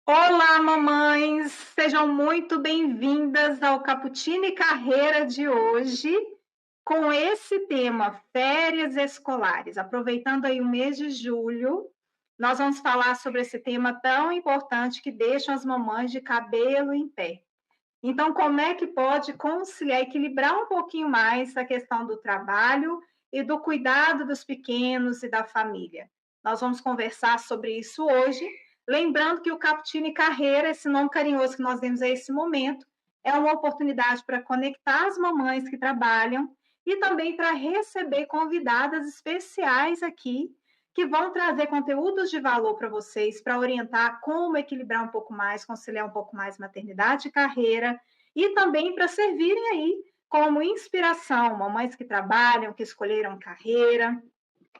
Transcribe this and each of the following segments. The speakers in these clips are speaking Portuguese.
Olá, mamães! Sejam muito bem-vindas ao Cappuccino e Carreira de hoje, com esse tema, férias escolares. Aproveitando aí o mês de julho, nós vamos falar sobre esse tema tão importante que deixa as mamães de cabelo em pé. Então, como é que pode conciliar, equilibrar um pouquinho mais a questão do trabalho e do cuidado dos pequenos e da família? Nós vamos conversar sobre isso hoje, lembrando que o Cappuccino Carreira, esse nome carinhoso que nós demos a esse momento, é uma oportunidade para conectar as mamães que trabalham e também para receber convidadas especiais aqui que vão trazer conteúdos de valor para vocês, para orientar como equilibrar um pouco mais, conciliar um pouco mais maternidade e carreira, e também para servirem aí como inspiração, mamães que trabalham, que escolheram carreira,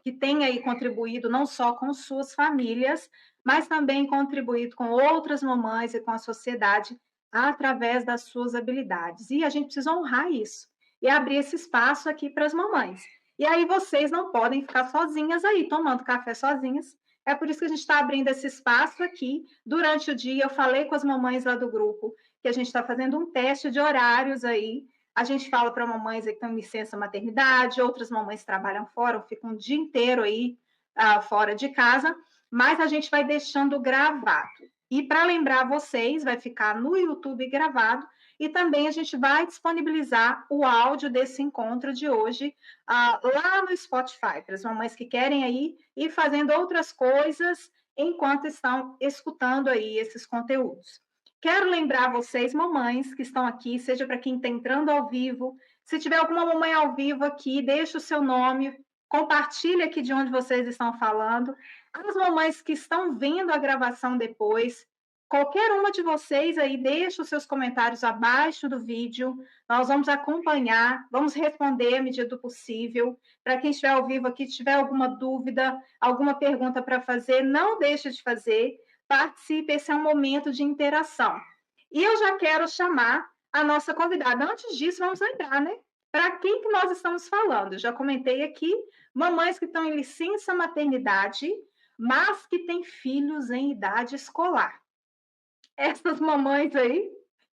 que têm aí contribuído não só com suas famílias, mas também contribuído com outras mamães e com a sociedade através das suas habilidades. E a gente precisa honrar isso e abrir esse espaço aqui para as mamães. E aí vocês não podem ficar sozinhas aí, tomando café sozinhas. É por isso que a gente está abrindo esse espaço aqui. Durante o dia, eu falei com as mamães lá do grupo que a gente está fazendo um teste de horários aí. A gente fala para mamães que estão em licença maternidade, outras mamães trabalham fora, ficam o dia inteiro aí fora de casa, mas a gente vai deixando gravado. E para lembrar vocês, vai ficar no YouTube gravado e também a gente vai disponibilizar o áudio desse encontro de hoje lá no Spotify, para as mamães que querem aí ir fazendo outras coisas enquanto estão escutando aí esses conteúdos. Quero lembrar vocês, mamães que estão aqui, seja para quem está entrando ao vivo, se tiver alguma mamãe ao vivo aqui, deixe o seu nome, compartilhe aqui de onde vocês estão falando. As mamães que estão vendo a gravação depois, qualquer uma de vocês aí, deixe os seus comentários abaixo do vídeo, nós vamos acompanhar, vamos responder à medida do possível. Para quem estiver ao vivo aqui, tiver alguma dúvida, alguma pergunta para fazer, não deixe de fazer, participe, esse é um momento de interação. E eu já quero chamar a nossa convidada. Antes disso, vamos lembrar, né? Para quem que nós estamos falando? Eu já comentei aqui, mamães que estão em licença maternidade, mas que têm filhos em idade escolar. Essas mamães aí,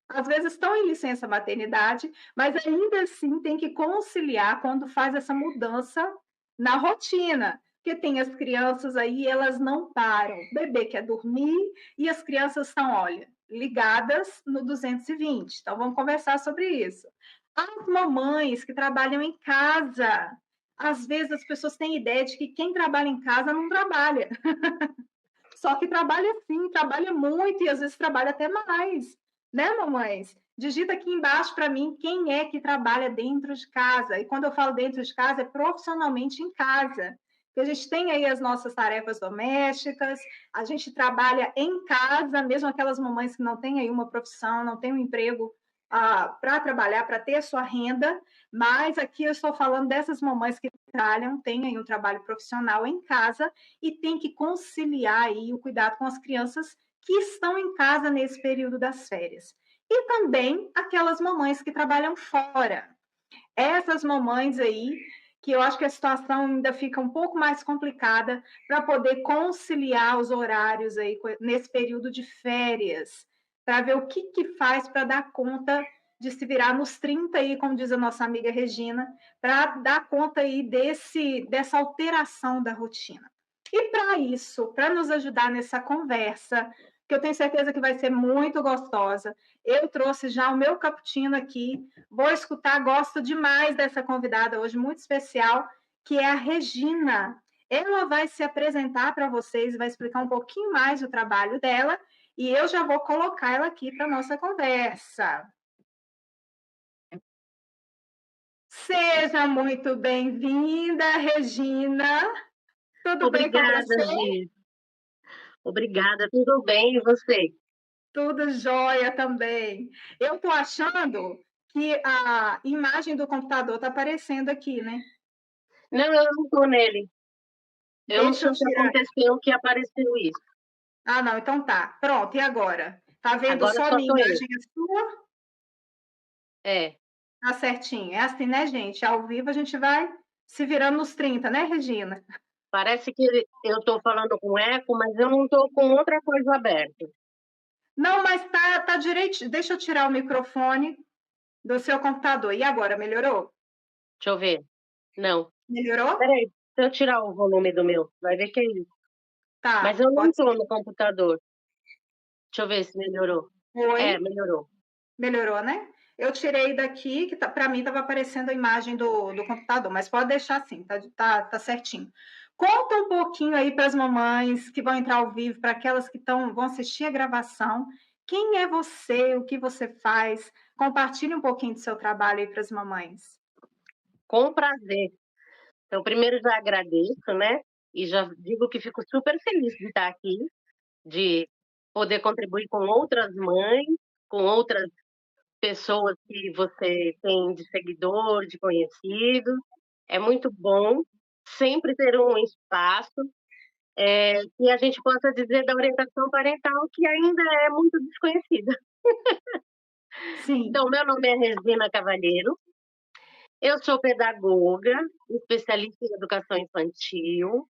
às vezes estão em licença maternidade, mas ainda assim tem que conciliar quando faz essa mudança na rotina, porque tem as crianças aí, elas não param. O bebê quer dormir e as crianças estão, olha, ligadas no 220. Então vamos conversar sobre isso. As mamães que trabalham em casa, às vezes as pessoas têm ideia de que quem trabalha em casa não trabalha. Só que trabalha sim, trabalha muito e às vezes trabalha até mais, né, mamães? Digita aqui embaixo para mim quem é que trabalha dentro de casa. E quando eu falo dentro de casa, é profissionalmente em casa. Porque a gente tem aí as nossas tarefas domésticas, a gente trabalha em casa, mesmo aquelas mamães que não têm aí uma profissão, não têm um emprego para trabalhar, para ter a sua renda, mas aqui eu estou falando dessas mamães que trabalham, têm aí um trabalho profissional em casa e tem que conciliar aí o cuidado com as crianças que estão em casa nesse período das férias. E também aquelas mamães que trabalham fora. Essas mamães aí, que eu acho que a situação ainda fica um pouco mais complicada para poder conciliar os horários aí nesse período de férias, para ver o que, que faz para dar conta de se virar nos 30 aí, como diz a nossa amiga Regina, para dar conta aí dessa alteração da rotina. E para isso, para nos ajudar nessa conversa, que eu tenho certeza que vai ser muito gostosa, eu trouxe já o meu cappuccino aqui. Vou escutar, gosto demais dessa convidada hoje, muito especial, que é a Regina. Ela vai se apresentar para vocês, vai explicar um pouquinho mais do trabalho dela, e eu já vou colocar ela aqui para a nossa conversa. Seja muito bem-vinda, Regina. Tudo bem com Obrigada, você? Gi. Obrigada, tudo bem, e você? Tudo jóia também. Eu estou achando que a imagem do computador está aparecendo aqui, né? Não, eu não estou nele. Eu não Deixa sei eu o que tirar. aconteceu, que apareceu isso. Ah, não, então tá. Pronto, e agora? Tá vendo Agora só a só minha estou eu. imagem e a sua? É, Tá certinho. É assim, né, gente? Ao vivo a gente vai se virando nos 30, né, Regina? parece que eu estou falando com eco, mas eu não estou com outra coisa aberta. Não, mas tá direitinho. Deixa eu tirar o microfone do seu computador. E agora, melhorou? Deixa eu ver. Não. Melhorou? Espera aí, deixa eu tirar o volume do meu, vai ver que é isso. Mas Tá, eu não pode tô ser. no computador. Deixa eu ver se melhorou. É, Oi, melhorou. melhorou, né? Eu tirei daqui, que para mim estava aparecendo a imagem do computador, mas pode deixar assim, tá certinho. Conta um pouquinho aí para as mamães que vão entrar ao vivo, para aquelas que vão assistir a gravação. Quem é você? O que você faz? Compartilhe um pouquinho do seu trabalho aí para as mamães. Com prazer. Então, primeiro já agradeço, né, e já digo que fico super feliz de estar aqui, de poder contribuir com outras mães, com outras pessoas que você tem de seguidor, de conhecido. É muito bom sempre ter um espaço, que a gente possa dizer da orientação parental que ainda é muito desconhecida. Então, Sim. meu nome é Regina Cavalheiro, eu sou pedagoga, especialista em educação infantil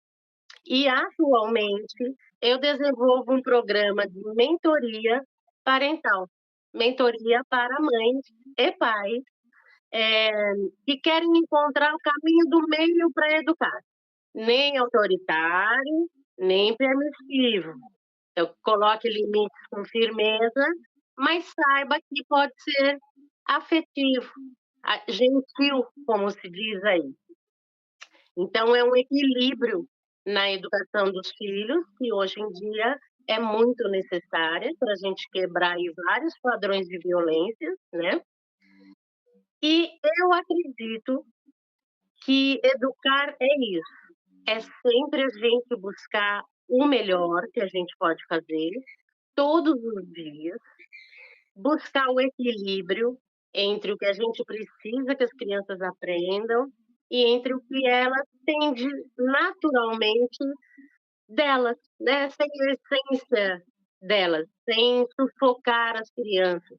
e, atualmente, eu desenvolvo um programa de mentoria parental, mentoria para mães e pais que querem encontrar o caminho do meio para educar, nem autoritário, nem permissivo. Então, coloque limites com firmeza, mas saiba que pode ser afetivo, gentil, como se diz aí. Então, é um equilíbrio na educação dos filhos, que hoje em dia é muito necessária para a gente quebrar aí vários padrões de violência, né? E eu acredito que educar é isso, é sempre a gente buscar o melhor que a gente pode fazer todos os dias, buscar o equilíbrio entre o que a gente precisa que as crianças aprendam e entre o que elas têm de naturalmente delas, né? Sem a essência delas, sem sufocar as crianças,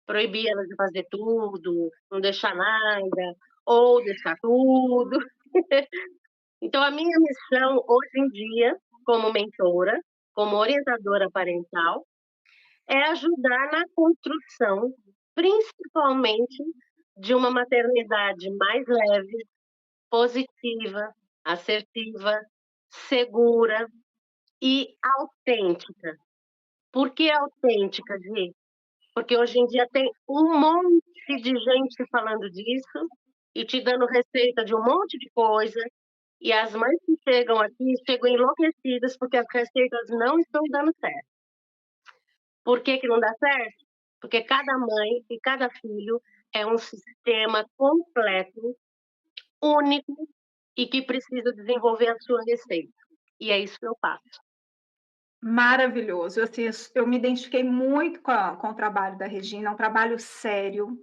proibir elas de fazer tudo, não deixar nada, ou deixar tudo. Então, a minha missão hoje em dia, como mentora, como orientadora parental, é ajudar na construção, principalmente, de uma maternidade mais leve, positiva, assertiva, segura e autêntica. Por que autêntica, Gi? Porque hoje em dia tem um monte de gente falando disso e te dando receita de um monte de coisa, e as mães que chegam aqui chegam enlouquecidas porque as receitas não estão dando certo. Por que que não dá certo? Porque cada mãe e cada filho é um sistema completo, único e que precisa desenvolver a sua receita. E é isso que eu faço. Maravilhoso. Assim, eu me identifiquei muito com o trabalho da Regina, é um trabalho sério.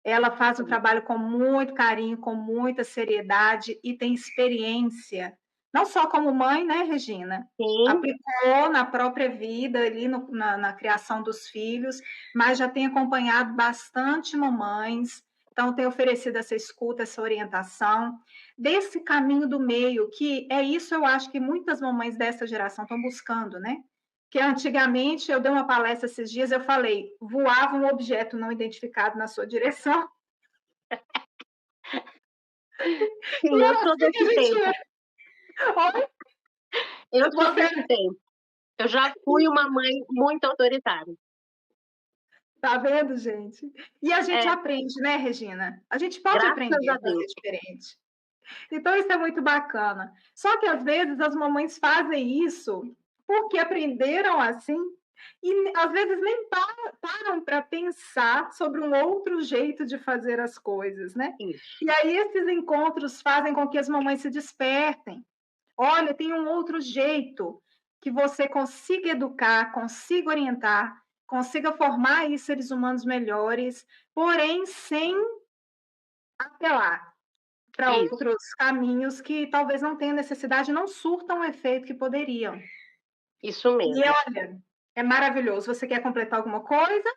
Ela faz o trabalho com muito carinho, com muita seriedade e tem experiência, não só como mãe, né, Regina? Sim, Aplicou na própria vida, ali na criação dos filhos, mas já tem acompanhado bastante mamães, então tem oferecido essa escuta, essa orientação, desse caminho do meio, que é isso eu acho que muitas mamães dessa geração estão buscando, né? Que antigamente eu dei uma palestra esses dias, eu falei, voava um objeto não identificado na sua direção. sim, E eu era sou assim que a desse gente tempo. ia. Olha, Eu sou você desse tempo. Eu já fui uma mãe muito autoritária. tá vendo, gente? E a gente É, aprende, né, Regina? A gente pode graças aprender a a fazer Deus. diferente. Então, isso é muito bacana. Só que, às vezes, as mamães fazem isso porque aprenderam assim e, às vezes, nem param para pensar sobre um outro jeito de fazer as coisas, né? Isso, E aí, esses encontros fazem com que as mamães se despertem. Olha, tem um outro jeito que você consiga educar, consiga orientar, consiga formar aí seres humanos melhores, porém sem apelar para isso, outros caminhos que talvez não tenham necessidade, não surtam o efeito que poderiam. isso E mesmo. olha, é maravilhoso. Você quer completar alguma coisa?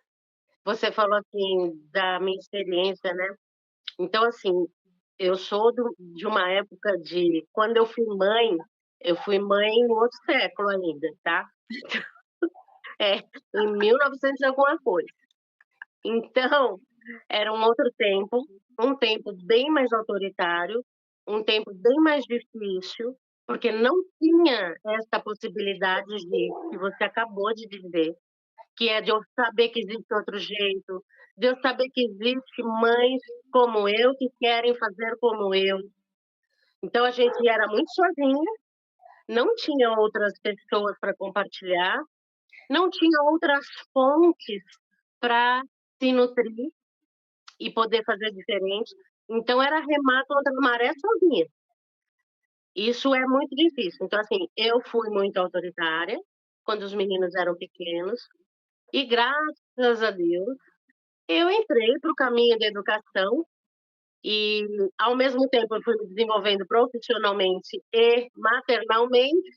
Você falou assim da minha experiência, né? Então, assim, eu sou de uma época de quando eu fui mãe em outro século ainda, tá? É, em 1900 e alguma coisa. Então, era um tempo bem mais autoritário, um tempo bem mais difícil, porque não tinha essa possibilidade de que você acabou de dizer, que é de eu saber que existe outro jeito, de eu saber que existe mães como eu que querem fazer como eu. Então a gente era muito sozinha, não tinha outras pessoas para compartilhar, não tinha outras fontes para se nutrir e poder fazer diferente. Então era remar contra a maré sozinha. Isso é muito difícil. Então, assim, eu fui muito autoritária quando os meninos eram pequenos e, graças a Deus, eu entrei para o caminho da educação e, ao mesmo tempo, eu fui me desenvolvendo profissionalmente e maternalmente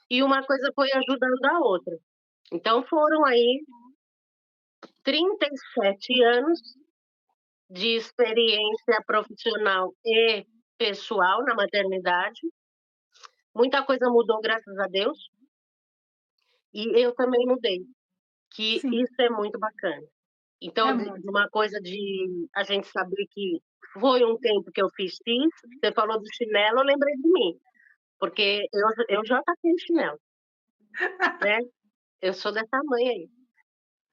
e uma coisa foi ajudando a outra. Então, foram aí 37 anos de experiência profissional e pessoal na maternidade. Muita coisa mudou, graças a Deus, e eu também mudei, que Sim, isso é muito bacana. é Então, muito. de uma coisa de a gente saber que foi um tempo que eu fiz X, você falou do chinelo, eu lembrei de mim, porque eu já taquei chinelo, né, eu sou dessa mãe aí.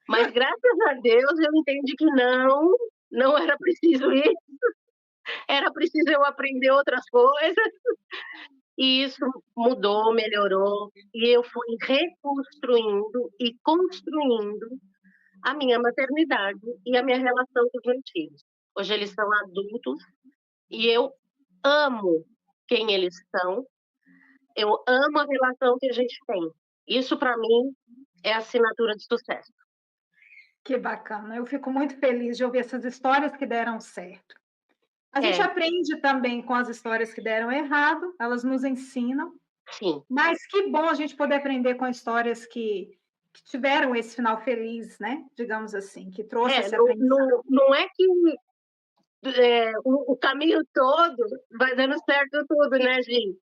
Mas graças a Deus eu entendi que não era preciso isso, era preciso eu aprender outras coisas, e isso mudou, melhorou, e eu fui reconstruindo e construindo a minha maternidade e a minha relação com os meus filhos. Hoje eles são adultos e eu amo quem eles são, eu amo a relação que a gente tem. Isso para mim é assinatura de sucesso. Que bacana. Eu fico muito feliz de ouvir essas histórias que deram certo. A gente É, aprende também com as histórias que deram errado, elas nos ensinam, sim. mas que bom a gente poder aprender com histórias que tiveram esse final feliz, né, digamos assim, que trouxe É, esse aprendizado. não é que o caminho todo vai dando certo tudo, né, Gi?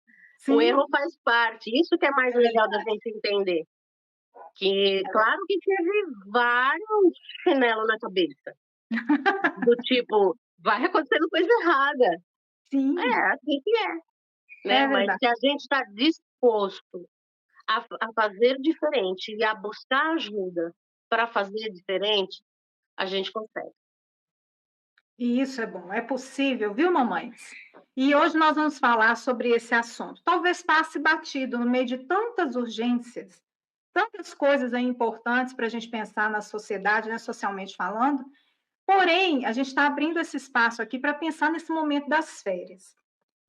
O Sim, erro faz parte. Isso que é mais é legal da verdade, gente entender. Que, é claro verdade. que teve vários chinelos na cabeça. Do tipo, vai acontecendo coisa errada. É, Sim, assim que é, né? é Mas verdade. se a gente está disposto a fazer diferente e a buscar ajuda para fazer diferente, a gente consegue. E isso é bom, é possível, viu, mamães? E hoje nós vamos falar sobre esse assunto. Talvez passe batido no meio de tantas urgências, tantas coisas aí importantes para a gente pensar na sociedade, né, socialmente falando. Porém, a gente está abrindo esse espaço aqui para pensar nesse momento das férias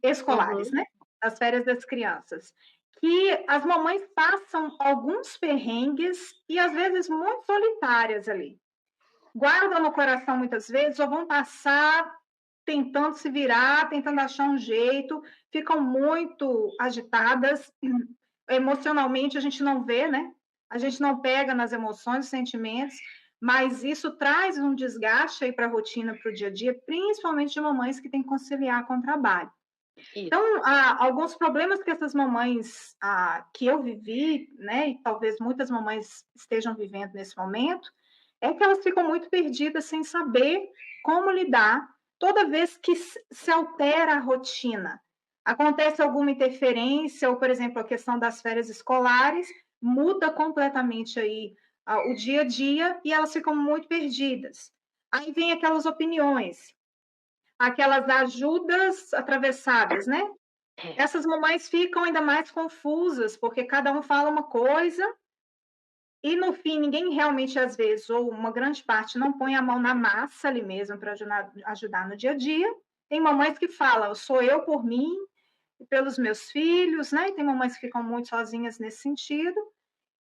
escolares, Uhum, né? Das férias das crianças. Que as mamães passam alguns perrengues e às vezes muito solitárias ali. Guardam no coração muitas vezes ou vão passar tentando se virar, tentando achar um jeito, ficam muito agitadas, emocionalmente a gente não vê, né? A gente não pega nas emoções, sentimentos, mas isso traz um desgaste aí para a rotina, para o dia a dia, principalmente de mamães que têm que conciliar com o trabalho. isso. Então, há alguns problemas que essas mamães, que eu vivi, né, e talvez muitas mamães estejam vivendo nesse momento, é que elas ficam muito perdidas sem saber como lidar toda vez que se altera a rotina. Acontece alguma interferência, ou, por exemplo, a questão das férias escolares, muda completamente aí o dia a dia e elas ficam muito perdidas. Aí vem aquelas opiniões, aquelas ajudas atravessadas, né? É, Essas mamães ficam ainda mais confusas, porque cada um fala uma coisa e no fim ninguém realmente, às vezes, ou uma grande parte não põe a mão na massa ali mesmo para ajudar no dia a dia. Tem mamães que falam, sou eu por mim e pelos meus filhos, né? E tem mamães que ficam muito sozinhas nesse sentido.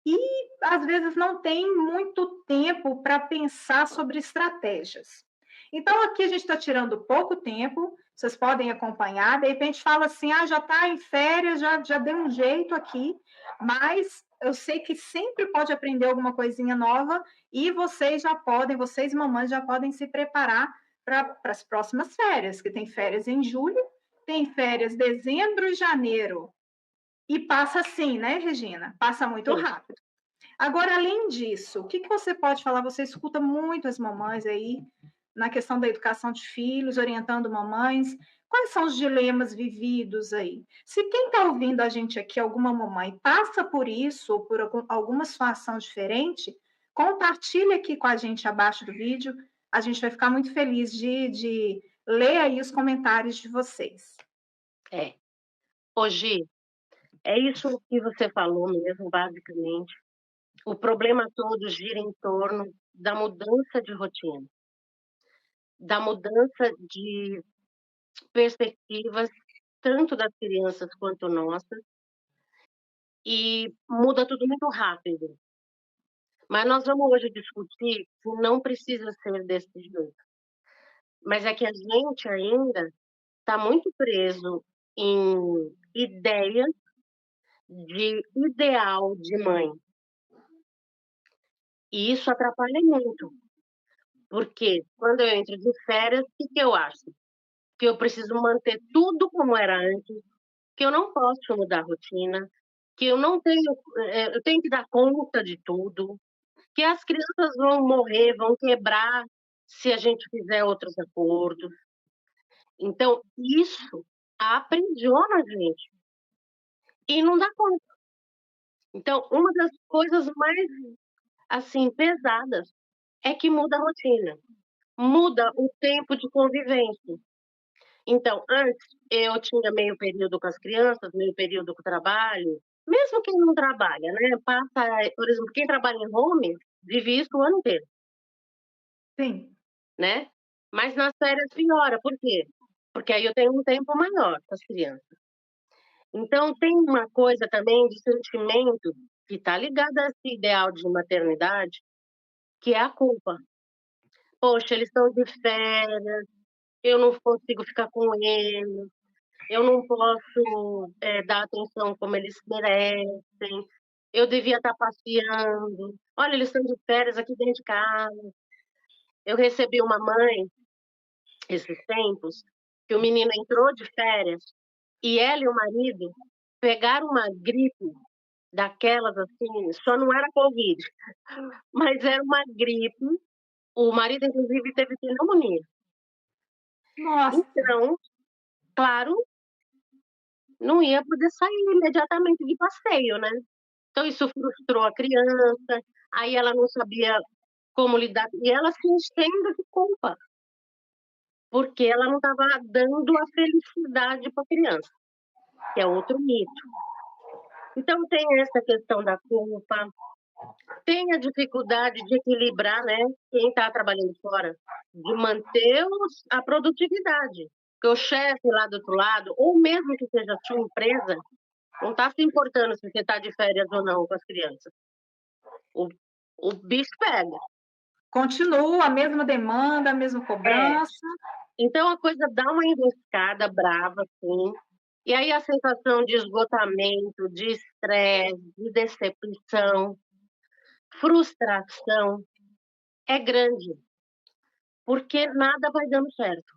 E às vezes não tem muito tempo para pensar sobre estratégias. Então, aqui a gente está tirando pouco tempo, vocês podem acompanhar, de repente fala assim, já está em férias, já deu um jeito aqui, mas eu sei que sempre pode aprender alguma coisinha nova e vocês já podem, vocês mamães já podem se preparar para as próximas férias, que tem férias em julho, tem férias dezembro e janeiro, e passa assim, né, Regina? Passa muito sim. rápido. Agora, além disso, o que que você pode falar? Você escuta muito as mamães aí na questão da educação de filhos, orientando mamães. Quais são os dilemas vividos aí? Se quem está ouvindo a gente aqui, alguma mamãe, passa por isso ou por alguma situação diferente, compartilhe aqui com a gente abaixo do vídeo. A gente vai ficar muito feliz de ler aí os comentários de vocês. É. Hoje, é isso que você falou mesmo, basicamente. O problema todo gira em torno da mudança de rotina, da mudança de perspectivas, tanto das crianças quanto nossas, e muda tudo muito rápido. Mas nós vamos hoje discutir que não precisa ser desse jeito. Mas é que a gente ainda está muito preso em ideias de ideal de mãe. E isso atrapalha muito, porque quando eu entro de férias, o que que eu acho? Que eu preciso manter tudo como era antes, que eu não posso mudar a rotina, que eu não tenho, eu tenho que dar conta de tudo, que as crianças vão morrer, vão quebrar se a gente fizer outros acordos. Então, isso aprisiona a gente e não dá conta. Então, uma das coisas mais, assim, pesadas é que muda a rotina, muda o tempo de convivência. Então, antes eu tinha meio período com as crianças, meio período com o trabalho, mesmo quem não trabalha, né, passa, por exemplo, quem trabalha em home, vive isso o ano inteiro, Sim. né. Mas nas férias piora, por quê? Porque aí eu tenho um tempo maior com as crianças. Então tem uma coisa também de sentimento que está ligada a esse ideal de maternidade, que é a culpa. "Poxa, eles estão de férias, eu não consigo ficar com eles, eu não posso, dar atenção como eles merecem, eu devia estar passeando, olha, eles estão de férias aqui dentro de casa". Eu recebi uma mãe, esses tempos, que o menino entrou de férias e ela e o marido pegaram uma gripe daquelas, assim, só não era covid, mas era uma gripe, o marido inclusive teve pneumonia. Nossa, Então, claro, não ia poder sair imediatamente de passeio, né. Então isso frustrou a criança, aí ela não sabia como lidar e ela se enchendo de culpa, porque ela não estava dando a felicidade para a criança, que é outro mito. Então tem essa questão da culpa, tem a dificuldade de equilibrar, né, quem está trabalhando fora, de manter a produtividade, porque o chefe lá do outro lado, ou mesmo que seja a sua empresa, não está se importando se você está de férias ou não com as crianças. O o bicho pega. continua a mesma demanda, a mesma É. cobrança. Então a coisa dá uma enroscada brava, assim, e aí a sensação de esgotamento, de estresse, de decepção, frustração é grande, porque nada vai dando certo,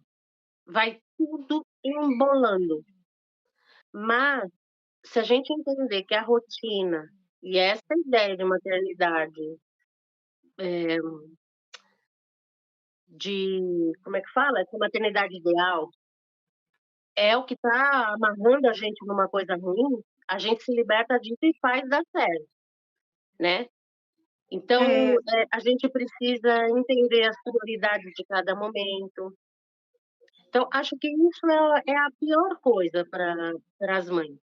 vai tudo embolando. Mas, se a gente entender que a rotina e essa ideia de maternidade, eh, de como é que fala? Essa maternidade ideal, é o que está amarrando a gente numa coisa ruim, a gente se liberta disso e faz dar certo, né. Então, É, a gente precisa entender as prioridades de cada momento. Então, acho que isso é a pior coisa para as mães,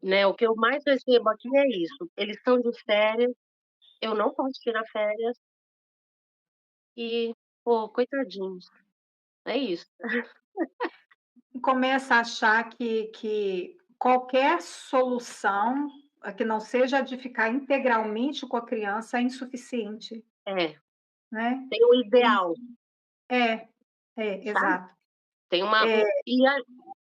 né. O que eu mais recebo aqui é isso: eles estão de férias, eu não posso tirar férias e, pô, coitadinhos. É isso. começa a achar que qualquer solução, que não seja a de ficar integralmente com a criança é insuficiente, É, né. tem o E ideal, é, sabe. exato. Tem uma É,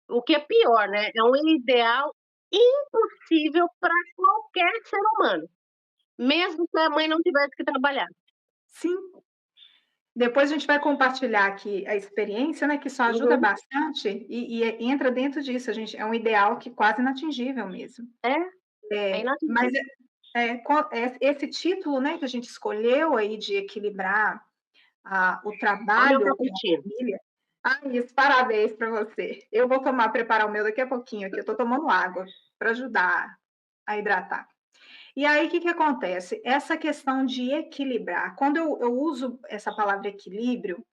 o que é pior, né, é um ideal impossível para qualquer ser humano, mesmo que a mãe não tivesse que trabalhar. sim. Depois a gente vai compartilhar aqui a experiência, né, que isso ajuda Uhum. bastante e entra dentro disso, a gente é um ideal que quase inatingível mesmo. É, é É, mas inatingível. esse título, né, que a gente escolheu aí de equilibrar o Olha o trabalho com a cappuccino. família. Ah, isso, parabéns para você. Eu vou preparar o meu daqui a pouquinho aqui, eu estou tomando água para ajudar a hidratar. E aí, o que que acontece? Essa questão de equilibrar, quando eu uso essa palavra equilíbrio,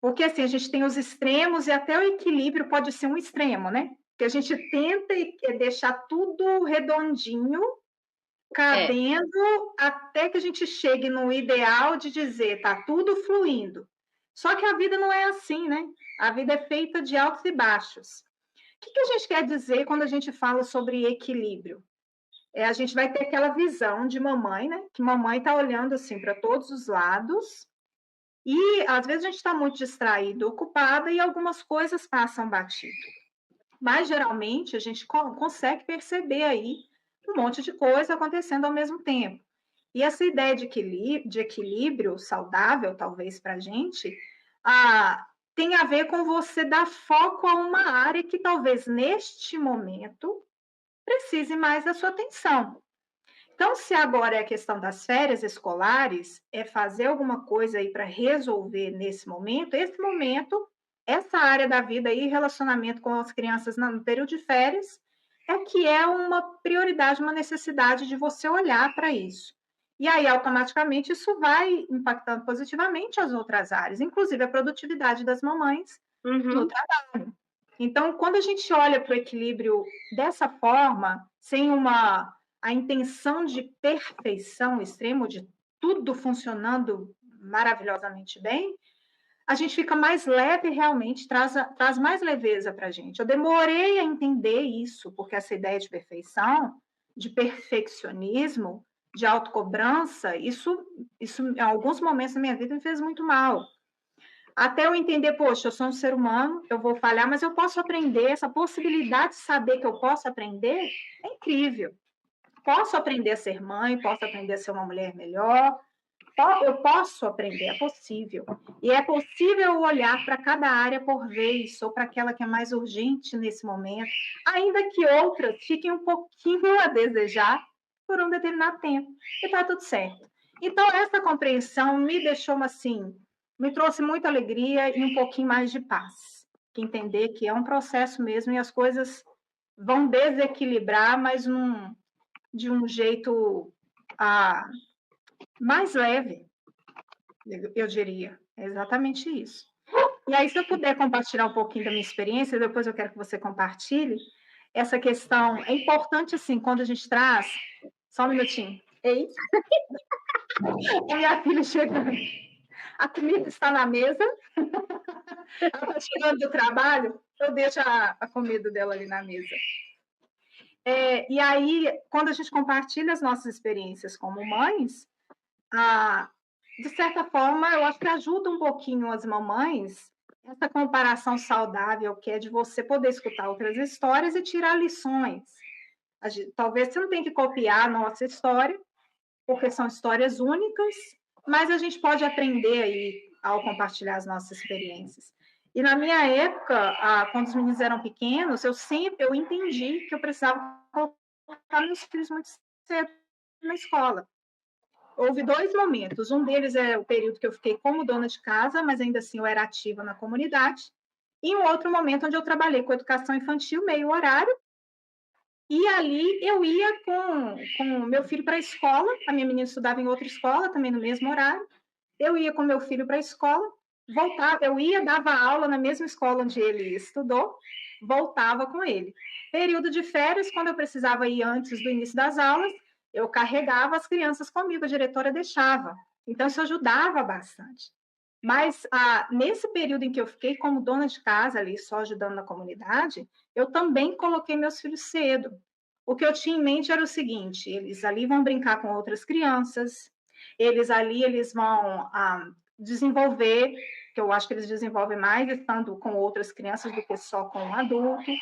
porque assim, a gente tem os extremos e até o equilíbrio pode ser um extremo, né? Que a gente tenta deixar tudo redondinho, É, cabendo, até que a gente chegue no ideal de dizer, tá tudo fluindo. Só que a vida não é assim, né? A vida é feita de altos e baixos. O que que a gente quer dizer quando a gente fala sobre equilíbrio? A gente vai ter aquela visão de mamãe, né? Que mamãe está olhando assim para todos os lados, e às vezes a gente está muito distraído, ocupada, e algumas coisas passam batido. Mas geralmente a gente consegue perceber aí um monte de coisa acontecendo ao mesmo tempo. E essa ideia de equilíbrio saudável, talvez para a gente, tem a ver com você dar foco a uma área que talvez neste momento precise mais da sua atenção. Então, se agora é a questão das férias escolares, é fazer alguma coisa aí para resolver nesse momento, esse momento, essa área da vida aí, relacionamento com as crianças no período de férias, é que é uma prioridade, uma necessidade de você olhar para isso. E aí, automaticamente, isso vai impactando positivamente as outras áreas, inclusive a produtividade das mamães no uhum. trabalho. Então, quando a gente olha para o equilíbrio dessa forma, sem a intenção de perfeição extrema, de tudo funcionando maravilhosamente bem, a gente fica mais leve realmente, traz mais leveza para a gente. Eu demorei a entender isso, porque essa ideia de perfeição, de perfeccionismo, de autocobrança, isso em alguns momentos da minha vida me fez muito mal. Até eu entender, poxa, eu sou um ser humano, eu vou falhar, mas eu posso aprender, essa possibilidade de saber que eu posso aprender é incrível. Posso aprender a ser mãe, posso aprender a ser uma mulher melhor, eu posso aprender, é possível. E é possível olhar para cada área por vez, ou para aquela que é mais urgente nesse momento, ainda que outras fiquem um pouquinho a desejar por um determinado tempo. E está tudo certo. Então, essa compreensão me deixou assim, me trouxe muita alegria e um pouquinho mais de paz. Entender que é um processo mesmo e as coisas vão desequilibrar, mas de um jeito ah, mais leve, eu diria. É exatamente isso. E aí, se eu puder compartilhar um pouquinho da minha experiência, depois eu quero que você compartilhe, essa questão é importante, assim, quando a gente traz. Só um minutinho. Ei, a minha filha chegando. A comida está na mesa. Ela está chegando do trabalho, eu deixo a comida dela ali na mesa. E aí, quando a gente compartilha as nossas experiências como mães, ah, de certa forma, eu acho que ajuda um pouquinho as mamães essa comparação saudável que é de você poder escutar outras histórias e tirar lições. Talvez você não tenha que copiar a nossa história, porque são histórias únicas, mas a gente pode aprender aí ao compartilhar as nossas experiências. E na minha época, quando os meninos eram pequenos, eu entendi que eu precisava colocar meus filhos muito cedo na escola. Houve dois momentos. Um deles é o período que eu fiquei como dona de casa, mas ainda assim eu era ativa na comunidade. E um outro momento onde eu trabalhei com educação infantil, meio horário. E ali eu ia com meu filho para a escola. A minha menina estudava em outra escola, também no mesmo horário. Eu ia com meu filho para a escola, voltava, eu ia, dava aula na mesma escola onde ele estudou, voltava com ele. Período de férias, quando eu precisava ir antes do início das aulas, eu carregava as crianças comigo, a diretora deixava. Então, isso ajudava bastante. Mas nesse período em que eu fiquei como dona de casa ali, só ajudando na comunidade, eu também coloquei meus filhos cedo. O que eu tinha em mente era o seguinte: eles ali vão brincar com outras crianças, eles vão desenvolver, que eu acho que eles desenvolvem mais estando com outras crianças do que só com um adulto.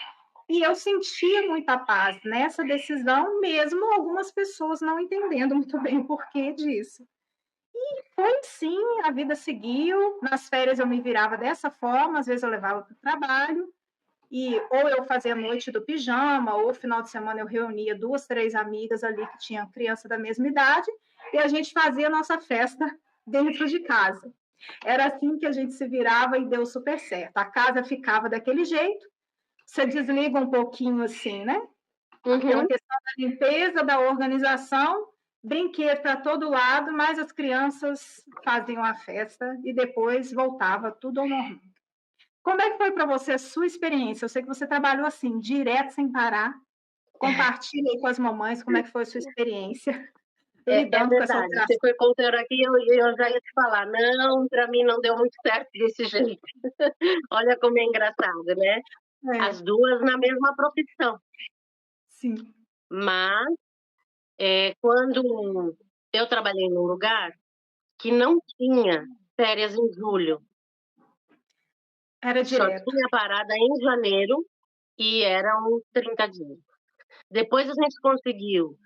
E eu sentia muita paz nessa decisão, mesmo algumas pessoas não entendendo muito bem o porquê disso. Foi sim, a vida seguiu. Nas férias eu me virava dessa forma, às vezes eu levava para o trabalho. e ou eu fazia a noite do pijama, ou final de semana eu reunia 2, 3 amigas ali que tinham criança da mesma idade, e a gente fazia a nossa festa dentro de casa. Era assim que a gente se virava e deu super certo. A casa ficava daquele jeito, você desliga um pouquinho assim, né? Aquela Uhum. questão da limpeza, da organização, brinquedo para todo lado, mas as crianças faziam a festa e depois voltava tudo ao normal. Como é que foi para você a sua experiência? Eu sei que você trabalhou assim, direto, sem parar. Compartilha aí com as mamães como é que foi a sua experiência É lidando com essa verdade. Você alteração. foi contando aqui, eu já ia te falar, não, para mim não deu muito certo desse jeito. Olha como é engraçado, né? É, As duas na mesma profissão. sim, Mas, quando eu trabalhei num lugar que não tinha férias em julho, era só direto. tinha parada em janeiro e eram 30 dias. Depois a gente conseguiu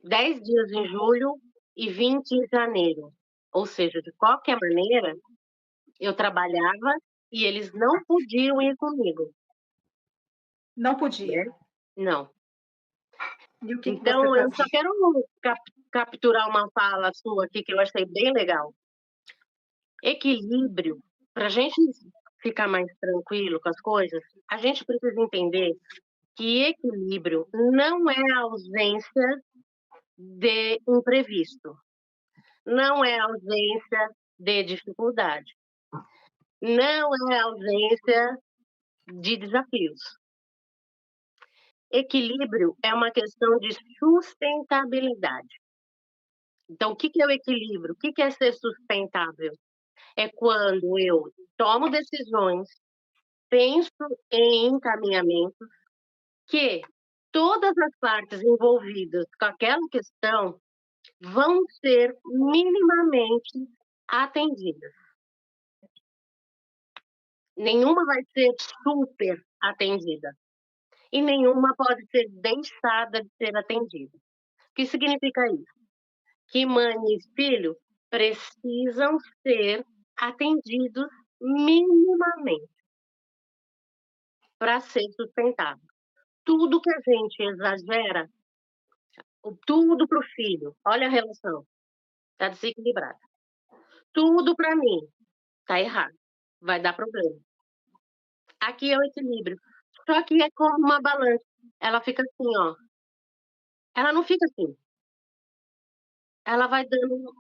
10 dias em julho e 20 em janeiro. Ou seja, de qualquer maneira, eu trabalhava e eles não podiam ir comigo, Não né? podia. Não. E o que que você Então, eu só fazia? quero capturar uma fala sua aqui que eu achei bem legal. Equilíbrio, para a gente ficar mais tranquilo com as coisas, a gente precisa entender que equilíbrio não é a ausência de imprevisto, não é a ausência de dificuldade, não é a ausência de desafios. Equilíbrio é uma questão de sustentabilidade. Então, o que é o equilíbrio? O que é ser sustentável? É quando eu tomo decisões, penso em encaminhamento, que todas as partes envolvidas com aquela questão vão ser minimamente atendidas. Nenhuma vai ser super atendida e nenhuma pode ser deixada de ser atendida. O que significa isso? Que mãe e filho precisam ser atendidos minimamente para ser sustentável. Tudo que a gente exagera, tudo para o filho, olha a relação, está desequilibrada. Tudo para mim, está errado, vai dar problema. Aqui é o equilíbrio. Só que é como uma balança. Ela fica assim, ó. Ela não fica assim. Ela vai dando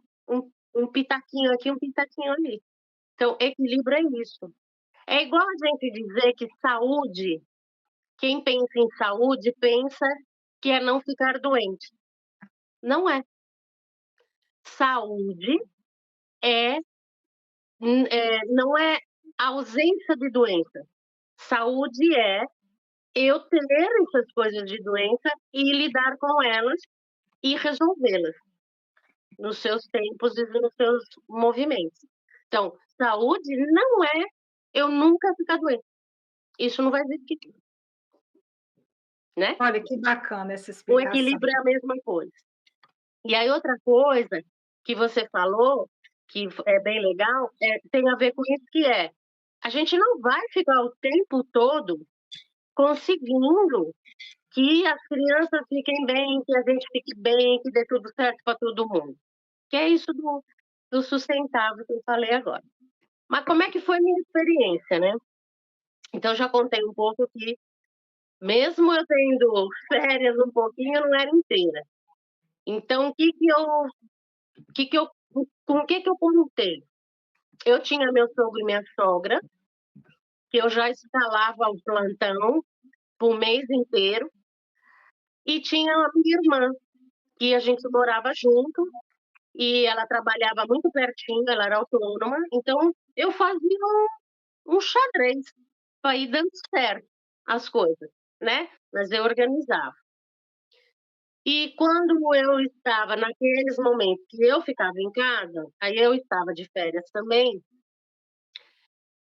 um pitaquinho aqui, um pitaquinho ali. Então, equilíbrio é isso. É igual a gente dizer que saúde, quem pensa em saúde pensa que é não ficar doente. Não é. Saúde é, não é ausência de doença. Saúde é eu ter essas coisas de doença e lidar com elas e resolvê-las nos seus tempos e nos seus movimentos. Então, saúde não é eu nunca ficar doente. Isso não vai existir, né? Olha, que bacana essa O explicação. equilíbrio é a mesma coisa. E aí outra coisa que você falou, que é bem legal, tem a ver com isso que a gente não vai ficar o tempo todo conseguindo que as crianças fiquem bem, que a gente fique bem, que dê tudo certo para todo mundo. Que é isso do sustentável que eu falei agora. Mas como é que foi minha experiência, né? Então, já contei um pouco que, mesmo eu tendo férias um pouquinho, eu não era inteira. Então, com o que eu contei? Eu tinha meu sogro e minha sogra, que eu já escalava o plantão por mês inteiro, e tinha a minha irmã, que a gente morava junto, e ela trabalhava muito pertinho, ela era autônoma, então eu fazia um xadrez para ir dando certo as coisas, né? Mas eu organizava. E quando eu estava naqueles momentos que eu ficava em casa, aí eu estava de férias também,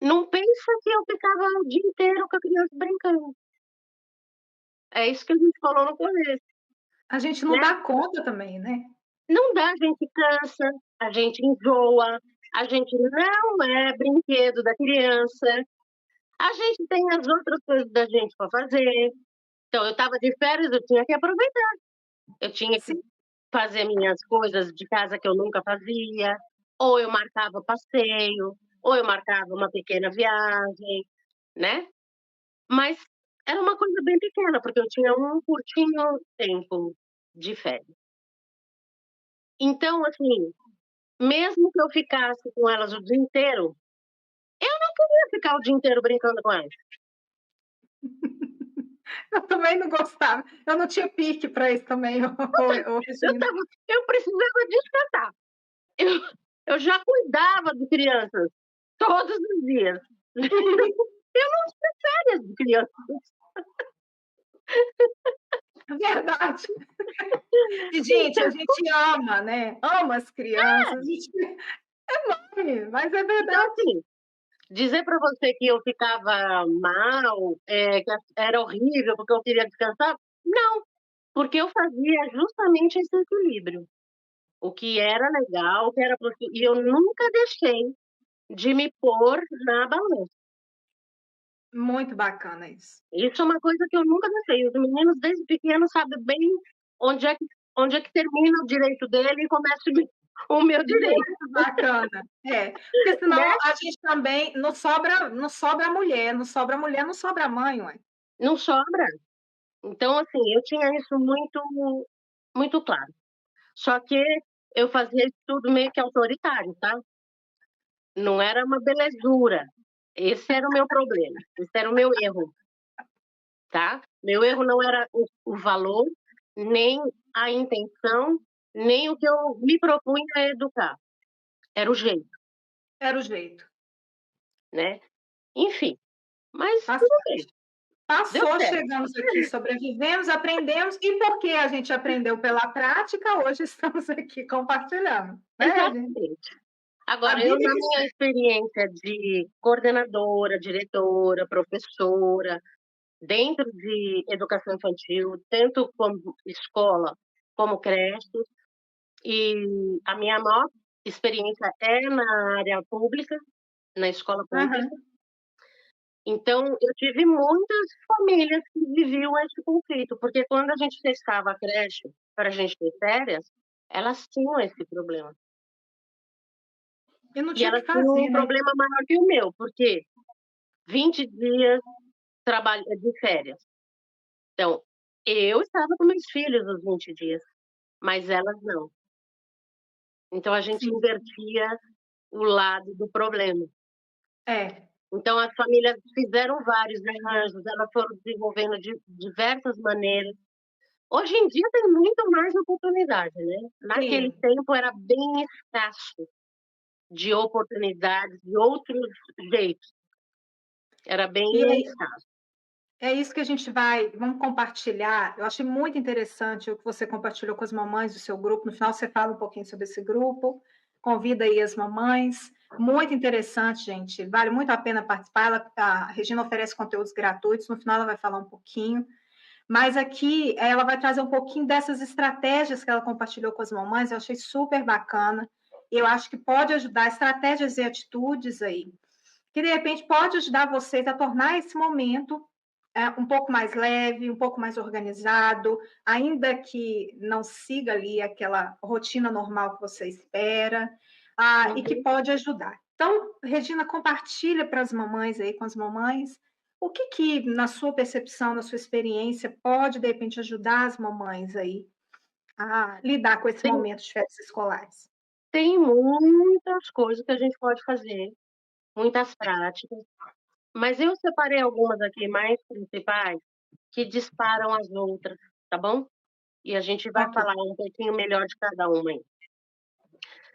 não pensa que eu ficava o dia inteiro com a criança brincando. É isso que a gente falou no começo, A gente não né? dá conta também, né? Não dá, a gente cansa, a gente enjoa, a gente não é brinquedo da criança, A gente tem as outras coisas da gente para fazer. Então eu estava de férias, eu tinha que aproveitar. Eu tinha que Sim. fazer minhas coisas de casa que eu nunca fazia, ou eu marcava passeio, ou eu marcava uma pequena viagem, né. Mas era uma coisa bem pequena, porque eu tinha um curtinho tempo de férias. Então, assim, mesmo que eu ficasse com elas o dia inteiro, eu não queria ficar o dia inteiro brincando com elas. Eu também não gostava. Eu não tinha pique para isso também, ô Eu Regina. estava eu precisava descansar. Eu eu já cuidava de crianças todos os dias. Eu não tinha férias de crianças. Verdade. E, gente, a gente ama, né, ama as crianças, a gente mas é Então, verdade. assim, dizer para você que eu ficava mal, que era horrível porque eu queria descansar, não, porque eu fazia justamente esse equilíbrio. O que era legal, o que era e eu nunca deixei de me pôr na balança. Muito bacana isso. Isso é uma coisa que eu nunca deixei. Os meninos desde pequenos sabem bem onde é que onde é que termina o direito dele e começa o meu direito, Muito bacana. É, porque senão né. a gente também não sobra mulher, não sobra mulher, não sobra mãe, ué. Não sobra. Então, assim, eu tinha isso muito claro. Só que eu fazia isso tudo meio que autoritário, tá. Não era uma belezura. Esse era o meu problema, esse era o meu erro, tá. Meu erro não era o valor, nem a intenção, nem o que eu me propunha a educar, era o jeito, Era o jeito. né. Enfim, mas Tá tudo bem, certo. deu Passou, certo. chegamos aqui, sobrevivemos, aprendemos, e porque a gente aprendeu pela prática, hoje estamos aqui compartilhando, né, gente? Exatamente. A Agora eu, vida na que minha experiência de coordenadora, diretora, professora, dentro de educação infantil, tanto como escola, como creche, e a minha maior experiência é na área pública, na escola pública. aham. Então, eu tive muitas famílias que viviam esse conflito, porque quando a gente testava a creche para a gente ter férias, elas tinham esse problema. E não E tinha o que elas tinham fazer, um né? problema maior que o meu, porque 20 dias de férias. Então, eu estava com meus filhos os 20 dias, mas elas não. Então a gente Sim, invertia o lado do problema. é. Então as famílias fizeram vários arranjos, elas foram desenvolvendo de diversas maneiras. Hoje em dia tem muito mais oportunidade, né. Naquele Sim. tempo era bem escasso de oportunidades, de outros jeitos, era bem E é escasso. é isso que a gente vamos compartilhar. Eu achei muito interessante o que você compartilhou com as mamães do seu grupo. No final, você fala um pouquinho sobre esse grupo, convida aí as mamães. Muito interessante, gente. Vale muito a pena participar. A Regina oferece conteúdos gratuitos. No final, ela vai falar um pouquinho. Mas aqui ela vai trazer um pouquinho dessas estratégias que ela compartilhou com as mamães. Eu achei super bacana. Eu acho que pode ajudar estratégias e atitudes aí que de repente pode ajudar vocês a tornar esse momento um pouco mais leve, um pouco mais organizado, ainda que não siga ali aquela rotina normal que você espera, e que Uhum. pode ajudar. Então, Regina, compartilha para as mamães aí, com as mamães, o que, na sua percepção, na sua experiência, pode, de repente, ajudar as mamães aí a lidar com esse Tem momento de férias escolares. tem muitas coisas que a gente pode fazer, muitas práticas. Mas eu separei algumas aqui mais principais, que disparam as outras, tá bom? E a gente vai Ok. falar um pouquinho melhor de cada uma aí.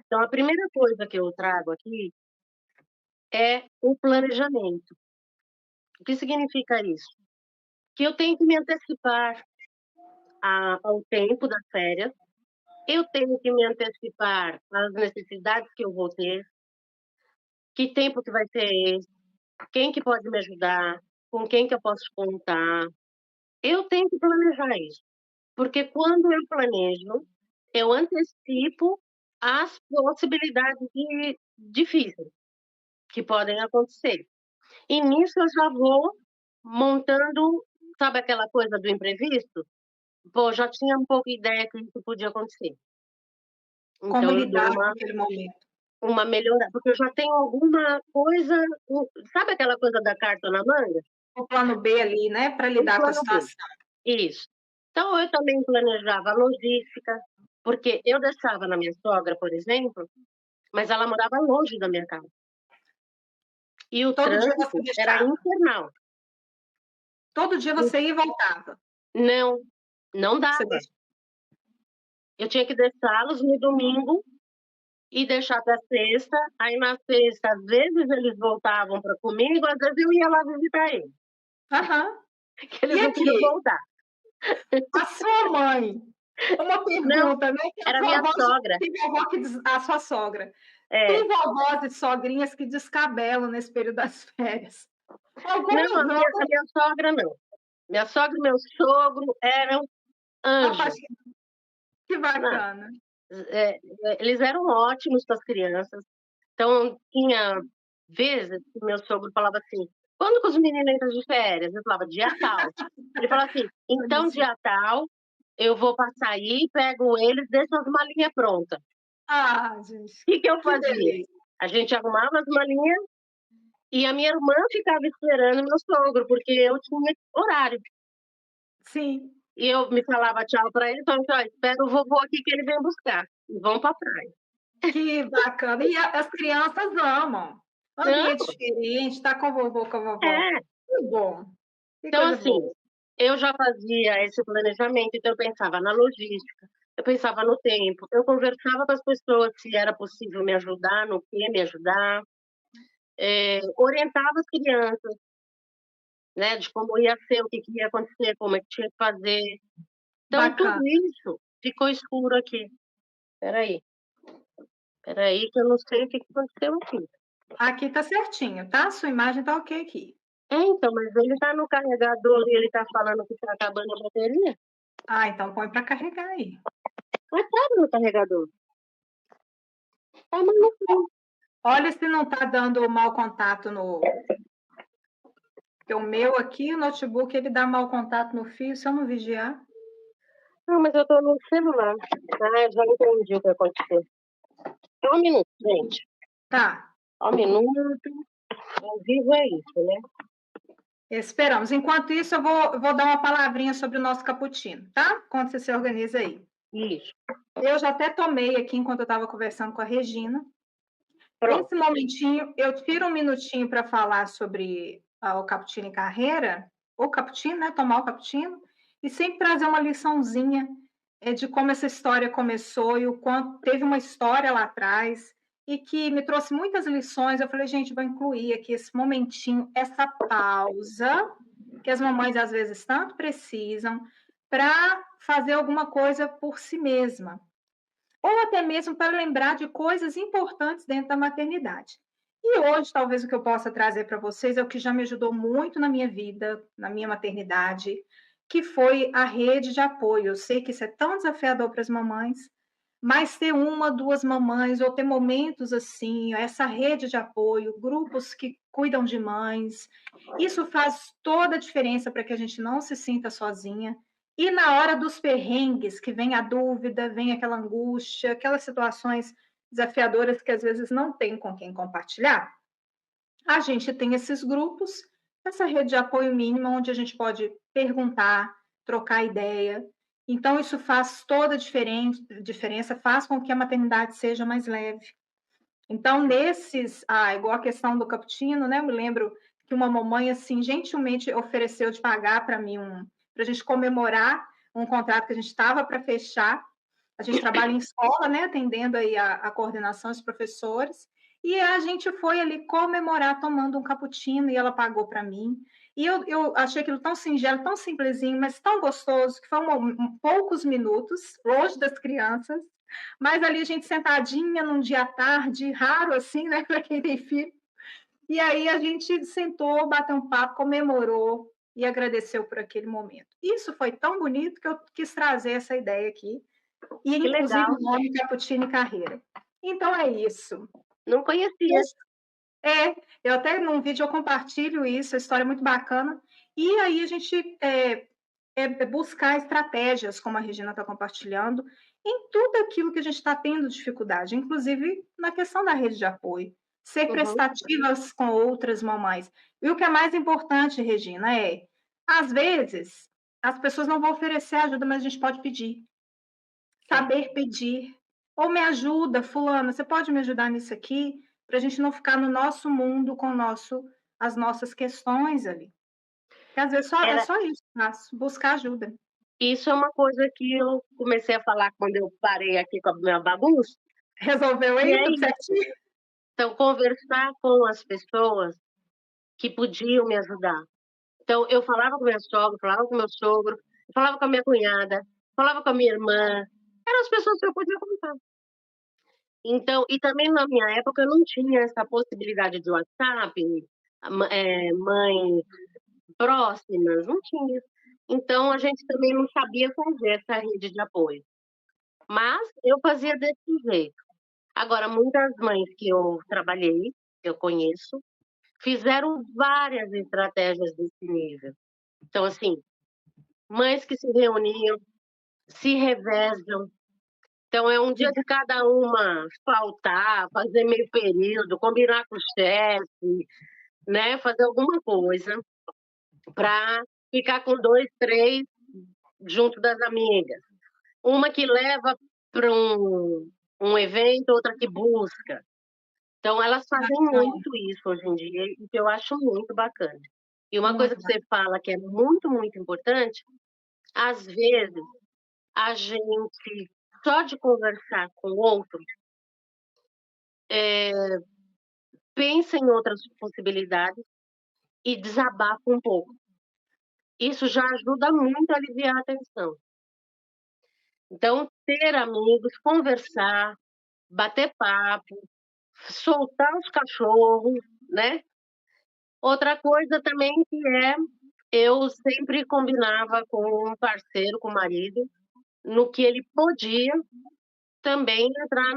Então a primeira coisa que eu trago aqui é o planejamento. O que significa isso? Que eu tenho que me antecipar ao tempo das férias, eu tenho que me antecipar às necessidades que eu vou ter, que tempo que vai ser esse, quem que pode me ajudar, com quem que eu posso contar. Eu tenho que planejar isso. Porque quando eu planejo, eu antecipo as possibilidades difíceis que podem acontecer. E nisso eu já vou montando, sabe aquela coisa do imprevisto? Pô, já tinha um pouco ideia que isso podia acontecer. Como Então eu dou lidar com aquele momento. uma melhorada, porque eu já tenho alguma coisa, sabe aquela coisa da carta na manga? O plano B ali, né, para Um lidar com a plano B. situação. Isso. Então eu também planejava a logística, porque eu deixava na minha sogra, por exemplo, mas ela morava longe da minha casa. E o Todo dia trânsito você era deixava? infernal. Todo dia E você ia e voltava? não, não Você dava. deixa Eu tinha que deixá-los no domingo e deixar para sexta, aí na sexta, às vezes eles voltavam para comigo, às vezes eu ia lá visitar eles, aham. que eles E não queriam aqui, voltar. a sua mãe, uma Não, pergunta, né, que as era minha vovós sogra. tem vovó que des a sua sogra. É. Tem vovós e sogrinhas que descabelam nesse período das férias. Não, Algumas a amam minha sogra não. Minha sogra e meu sogro eram a anjos. paixão. Que Não, bacana. eles eram ótimos com as crianças. Então, tinha vezes que meu sogro falava assim: "Quando que os meninos entram de férias?" Eu falava: "Dia tal". Ele falava assim: Olha "Então, só. dia tal, eu vou passar aí, pego eles, deixo as malinhas prontas". Ah, gente, O que que eu que fazia? beleza. A gente arrumava as malinhas e a minha irmã ficava esperando meu sogro, porque eu tinha horário. Sim, E eu me falava tchau para ele, falava assim: "Ó, espera o vovô aqui que ele vem buscar, e vamos pra praia". que bacana. E as crianças amam. Ambiente Não, diferente, estar com o vovô, com a vovó. é. Que bom, que Então, coisa assim, boa. eu já fazia esse planejamento, então eu pensava na logística, eu pensava no tempo, eu conversava com as pessoas se era possível me ajudar, no que me ajudar, orientava as crianças, né, de como ia ser, o que que ia acontecer, como é que tinha que fazer. Então tudo Bacana. isso ficou escuro aqui. Espera aí que eu não sei o que que aconteceu aqui. Aqui tá certinho, tá? Sua imagem tá ok aqui. É, então, mas ele tá no carregador e ele tá falando que tá acabando a bateria. Ah, então põe para carregar aí. Mas tá no carregador. Tá, mas não tem. Olha se não tá dando mau contato no porque o meu aqui, o notebook, ele dá mau contato no fio, se eu não vigiar. Não, mas eu tô no celular. Ah, já entendi o que aconteceu. Só um minuto, gente. Tá, Só um minuto. Ao vivo é isso, né? esperamos. Enquanto isso, eu vou dar uma palavrinha sobre o nosso cappuccino, tá? Quando você se organiza aí. Isso. Eu já até tomei aqui enquanto eu estava conversando com a Regina. Pronto. Esse momentinho, eu tiro um minutinho para falar sobre o cappuccino em carreira, ou cappuccino, né? Tomar o cappuccino, e sempre trazer uma liçãozinha de como essa história começou e o quanto teve uma história lá atrás e que me trouxe muitas lições. Eu falei, gente, vou incluir aqui esse momentinho, essa pausa que as mamães às vezes tanto precisam para fazer alguma coisa por si mesma ou até mesmo para lembrar de coisas importantes dentro da maternidade. E hoje, talvez o que eu possa trazer para vocês é o que já me ajudou muito na minha vida, na minha maternidade, que foi a rede de apoio. Eu sei que isso é tão desafiador para as mamães, mas ter uma, duas mamães, ou ter momentos assim, essa rede de apoio, grupos que cuidam de mães, isso faz toda a diferença para que a gente não se sinta sozinha. E na hora dos perrengues, que vem a dúvida, vem aquela angústia, aquelas situações desafiadoras que às vezes não tem com quem compartilhar, a gente tem esses grupos, essa rede de apoio mínima, onde a gente pode perguntar, trocar ideia. Então, isso faz toda a diferença, faz com que a maternidade seja mais leve. Então, igual a questão do cappuccino, né? Eu me lembro que uma mamãe, assim, gentilmente ofereceu de pagar para mim para a gente comemorar um contrato que a gente estava para fechar. A gente trabalha em escola, né? Atendendo aí a coordenação, os professores. E a gente foi ali comemorar tomando um cappuccino e ela pagou para mim. E eu achei aquilo tão singelo, tão simplesinho, mas tão gostoso, que foi poucos minutos, longe das crianças, mas ali a gente sentadinha num dia à tarde, raro assim, né, para quem tem filho. E aí a gente sentou, bateu um papo, comemorou e agradeceu por aquele momento. Isso foi tão bonito que eu quis trazer essa ideia aqui, e Que inclusive legal. o nome Cappuccino Carreira. Então é isso. Não conhecia. Deixa É, eu até num vídeo eu compartilho isso, a história é muito bacana. E aí a gente buscar estratégias, como a Regina está compartilhando, em tudo aquilo que a gente está tendo dificuldade, inclusive na questão da rede de apoio. Ser Uhum, prestativas com outras mamães. E o que é mais importante, Regina, às vezes, as pessoas não vão oferecer ajuda, mas a gente pode pedir. é. Saber pedir. Ou me ajuda, fulana, você pode me ajudar nisso aqui? Para a gente não ficar no nosso mundo com as nossas questões ali. Porque às vezes é Era só isso que eu faço, buscar ajuda. Isso é uma coisa que eu comecei a falar quando eu parei aqui com a minha bagunça, Resolveu e aí é tudo isso. certinho? Então, conversar com as pessoas que podiam me ajudar. Então, eu falava com minha sogra, falava com meu sogro, falava com a minha cunhada, falava com a minha irmã. Eram as pessoas que eu podia contar. Então, e também na minha época eu não tinha essa possibilidade de WhatsApp, mães próximas, não tinha. Então, a gente também não sabia fazer essa rede de apoio. Mas eu fazia desse jeito. Agora, muitas mães que eu trabalhei, que eu conheço, fizeram várias estratégias desse nível. Então, assim, mães que se reuniam, se revezam. Então, é um dia de cada uma faltar, fazer meio período, combinar com o chefe, né? Fazer alguma coisa para ficar com 2, 3 junto das amigas. Uma que leva para um evento, outra que busca. Então, elas fazem Bacana, muito isso hoje em dia, e que eu acho muito bacana. E uma coisa muito que bacana. você fala que é muito, muito importante, às vezes a gente, só de conversar com o outro, pensa em outras possibilidades e desabafa um pouco. Isso já ajuda muito a aliviar a tensão. Então, ter amigos, conversar, bater papo, soltar os cachorros, né? Outra coisa também que eu sempre combinava com um parceiro, com o marido, no que ele podia também entrar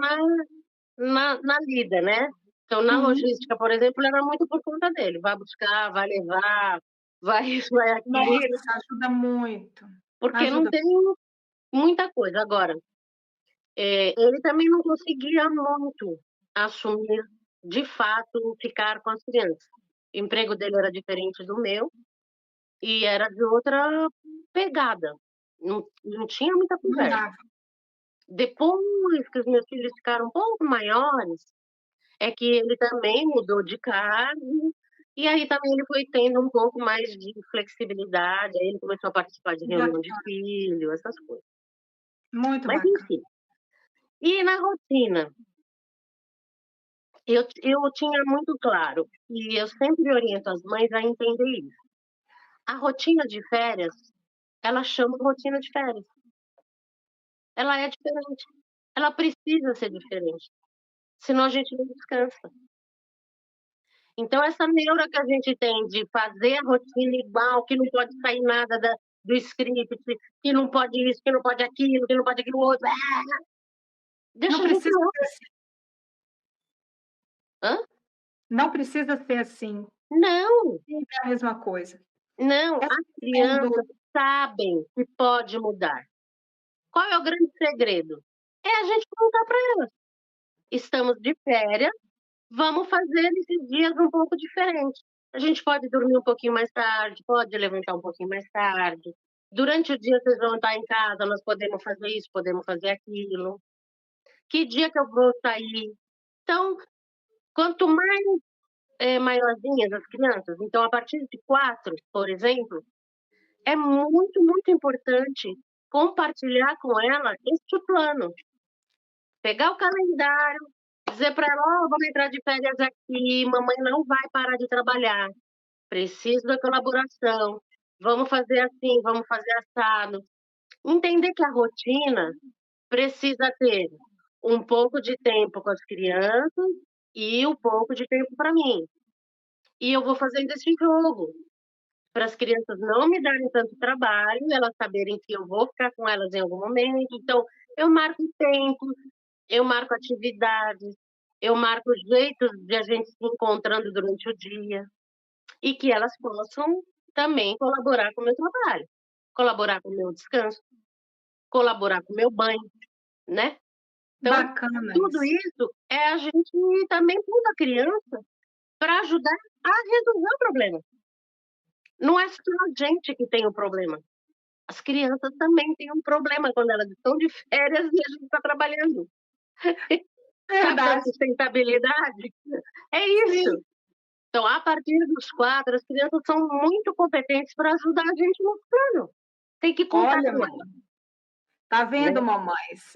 na lida, né. Então, na Uhum. logística, por exemplo, era muito por conta dele, vai buscar, vai levar, vai isso, vai aquilo, Nossa, ajuda muito. porque não Ajuda. tem muita coisa. Agora, ele também não conseguia muito assumir, de fato, ficar com as crianças. O emprego dele era diferente do meu, e era de outra pegada, não tinha muita Não conversa. dá. Depois que os meus filhos ficaram um pouco maiores, é que ele também mudou de cargo, e aí também ele foi tendo um pouco mais de flexibilidade, aí ele começou a participar de reunião de Bacana, filho, essas coisas. muito Mas bacana. enfim, e na rotina, eu tinha muito claro, e eu sempre oriento as mães a entender isso. A rotina de férias, ela chama rotina de férias. Ela é diferente. Ela precisa ser diferente, senão a gente não descansa. Então essa neura que a gente tem de fazer a rotina igual, que não pode sair nada do script, que não pode isso, que não pode aquilo, que não pode aquilo outro, Não deixa a gente precisa louca. ser assim, Hã? não precisa ser assim, Não, sempre é a mesma coisa. não, É as sendo crianças sabem que pode mudar. Qual é o grande segredo? É a gente contar para elas. Estamos de férias, vamos fazer esses dias um pouco diferente. A gente pode dormir um pouquinho mais tarde, pode levantar um pouquinho mais tarde. Durante o dia vocês vão estar em casa, nós podemos fazer isso, podemos fazer aquilo. Que dia que eu vou sair? Então, quanto mais maiorzinhas as crianças, então a partir de 4, por exemplo, é muito, muito importante compartilhar com ela este plano. Pegar o calendário, dizer para ela: "Ó, vamos entrar de férias aqui, mamãe não vai parar de trabalhar, preciso da colaboração, vamos fazer assim, vamos fazer assado". Entender que a rotina precisa ter um pouco de tempo com as crianças e um pouco de tempo para mim. E eu vou fazendo esse jogo, para as crianças não me darem tanto trabalho, elas saberem que eu vou ficar com elas em algum momento. Então, eu marco tempo, eu marco atividades. eu marco jeitos de a gente se encontrando durante o dia e que elas possam também colaborar com o meu trabalho, colaborar com o meu descanso, colaborar com o meu banho, né. Então, Bacana tudo isso. isso é a gente também pondo a criança para ajudar a resolver o problema. Não é só a gente que tem o problema, as crianças também têm um problema quando elas estão de férias e a gente está trabalhando. Sabe da Verdade. sustentabilidade? É Sim. isso. Então, a partir dos 4, as crianças são muito competentes para ajudar a gente no plano. Tem que contar Olha, com elas, tá vendo, né. mamães?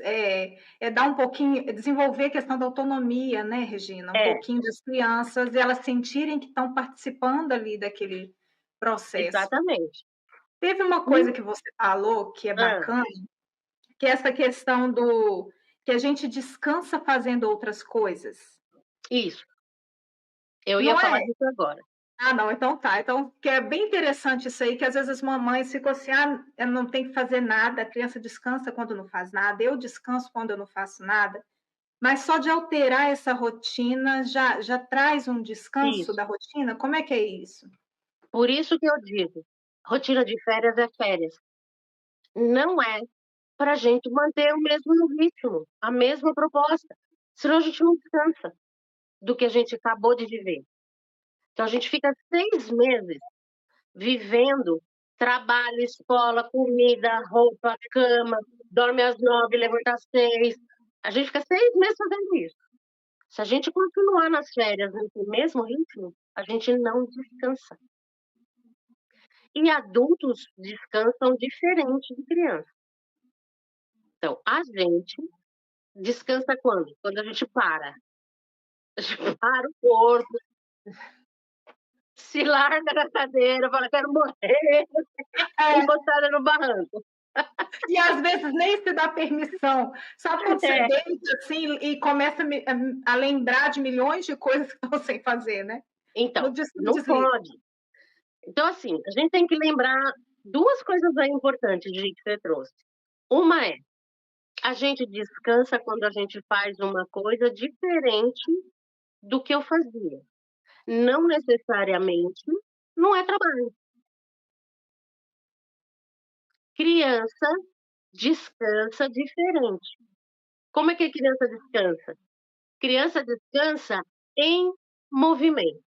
É dar um pouquinho, é desenvolver a questão da autonomia, né, Regina? Um É, pouquinho das crianças, e elas sentirem que estão participando ali daquele processo. exatamente. Teve uma Hum, coisa que você falou que é hã, bacana, que é essa questão do que a gente descansa fazendo outras coisas. isso, eu ia Não falar é? disso agora. Ah, não, então tá. Então, que é bem interessante isso aí, que às vezes as mamães ficam assim: "Ah, eu não tenho que fazer nada, a criança descansa quando não faz nada, eu descanso quando eu não faço nada". Mas só de alterar essa rotina já traz um descanso Isso. da rotina? Como é que é isso? Por isso que eu digo, rotina de férias é férias. Não é para a gente manter o mesmo ritmo, a mesma proposta, senão a gente não descansa do que a gente acabou de viver. Então a gente fica 6 meses vivendo trabalho, escola, comida, roupa, cama, dorme às 9, levanta às 6. A gente fica 6 meses fazendo isso. Se a gente continuar nas férias nesse mesmo ritmo, a gente não descansa. E adultos descansam diferente de criança. Então, a gente descansa quando? Quando a gente para. A gente para o corpo, se larga na cadeira, fala: "Quero morrer", É, encostada no barranco. e às vezes nem se dá permissão. Sabe quando você É, deita, assim, e começa a lembrar de milhões de coisas que estão sem fazer, né? então, Não não desliga. pode. Então, assim, a gente tem que lembrar 2 coisas aí importantes de que você trouxe. Uma é, a gente descansa quando a gente faz uma coisa diferente do que eu fazia. Não necessariamente não é trabalho. Criança descansa diferente. Como é que a criança descansa? Criança descansa em movimento.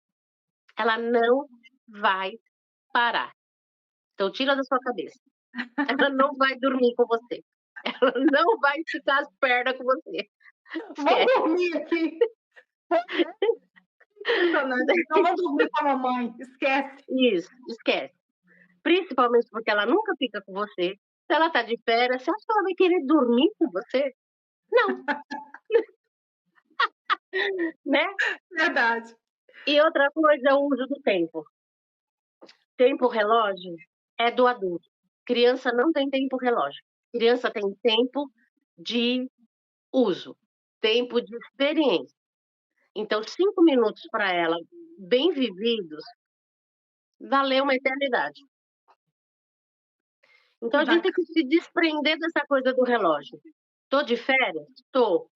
Ela não vai parar. Então tira da sua cabeça. Ela não vai dormir com você. Ela não vai esticar as pernas com você. Vamos Esquece. dormir aqui. Impressionante. Então vamos dormir com a mamãe, esquece. Isso, esquece. Principalmente porque ela nunca fica com você. Se ela tá de férias, você acha que ela vai querer dormir com você? Não, né? Verdade. E outra coisa é o uso do tempo. Tempo relógio é do adulto. Criança não tem tempo relógio. Criança tem tempo de uso, tempo de experiência. Então 5 minutos para ela, bem vividos, valeu uma eternidade. Então Que a gente tem que bacana. se desprender dessa coisa do relógio. Tô de férias? Tô.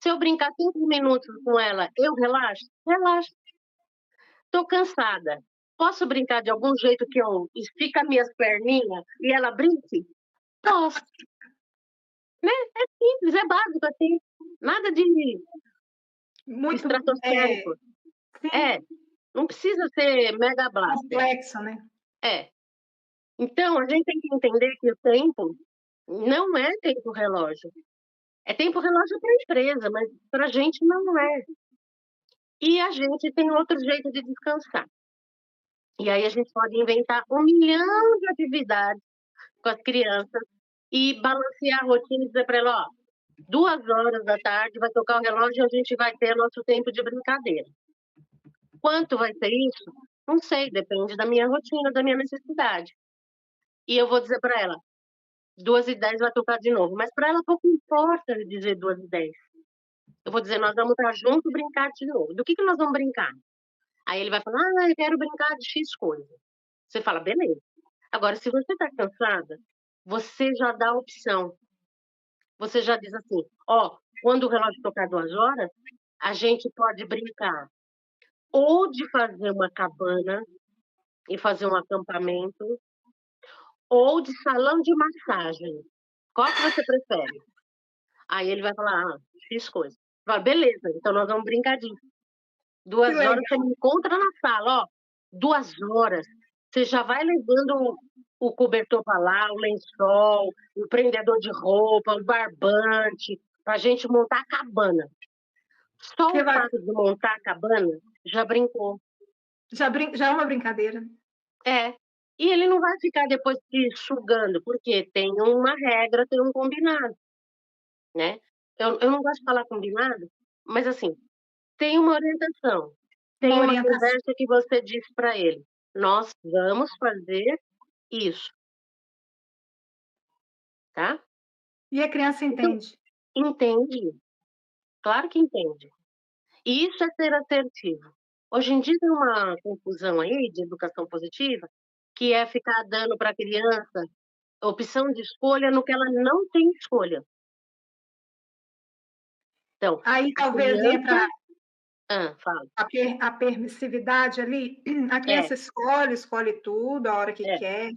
Se eu brincar 5 minutos com ela, eu relaxo? Relaxo. Tô cansada. Posso brincar de algum jeito que eu estica minhas perninhas e ela brinque? Posso, né, é simples, é básico, assim, nada de Muito, estratosférico. sim, É, não precisa ser mega blaster. complexo, né. É. Então a gente tem que entender que o tempo não é tempo relógio. É tempo relógio para a empresa, mas para a gente não é. E a gente tem outro jeito de descansar. E aí a gente pode inventar 1 milhão de atividades com as crianças e balancear a rotina e dizer para ela: "Ó, 2 horas da tarde vai tocar o relógio e a gente vai ter nosso tempo de brincadeira. Quanto vai ser isso? Não sei, depende da minha rotina, da minha necessidade". E eu vou dizer para ela: 2h10 vai tocar de novo, mas para ela pouco importa eu dizer 2h10. Eu vou dizer: "Nós vamos estar junto, brincar de novo". Do que nós vamos brincar? Aí ele vai falar: "Ah, eu quero brincar de X coisa". Você fala: "Beleza". Agora se você está cansada, você já dá a opção. Você já diz assim: "Ó, quando o relógio tocar 2 horas A gente pode brincar ou de fazer uma cabana e fazer um acampamento, ou de salão de massagem. Qual que você prefere? Aí ele vai falar: "Ah, fiz coisa". Fala: "Beleza, então nós vamos brincar disso. Que 2 horas legal. você me encontra na sala, ó, 2 horas, você já vai levando o cobertor para lá, o lençol, o prendedor de roupa, o barbante, pra gente montar a cabana". Só Que o ba fato de montar a cabana já brincou. já é uma brincadeira. É. E ele não vai ficar depois te sugando, porque tem uma regra, tem um combinado, né. Eu não gosto de falar combinado, mas assim, tem uma orientação, Uma tem uma orientação. conversa que você diz para ele: "Nós vamos fazer isso", tá. E a criança Então, entende. entende, claro que entende. E isso é ser assertivo. Hoje em dia tem uma confusão aí de educação positiva, que é ficar dando para a criança opção de escolha no que ela não tem escolha. Então, Aí a talvez criança entra fala. a permissividade ali, a É, criança escolhe tudo, a hora que é. quer.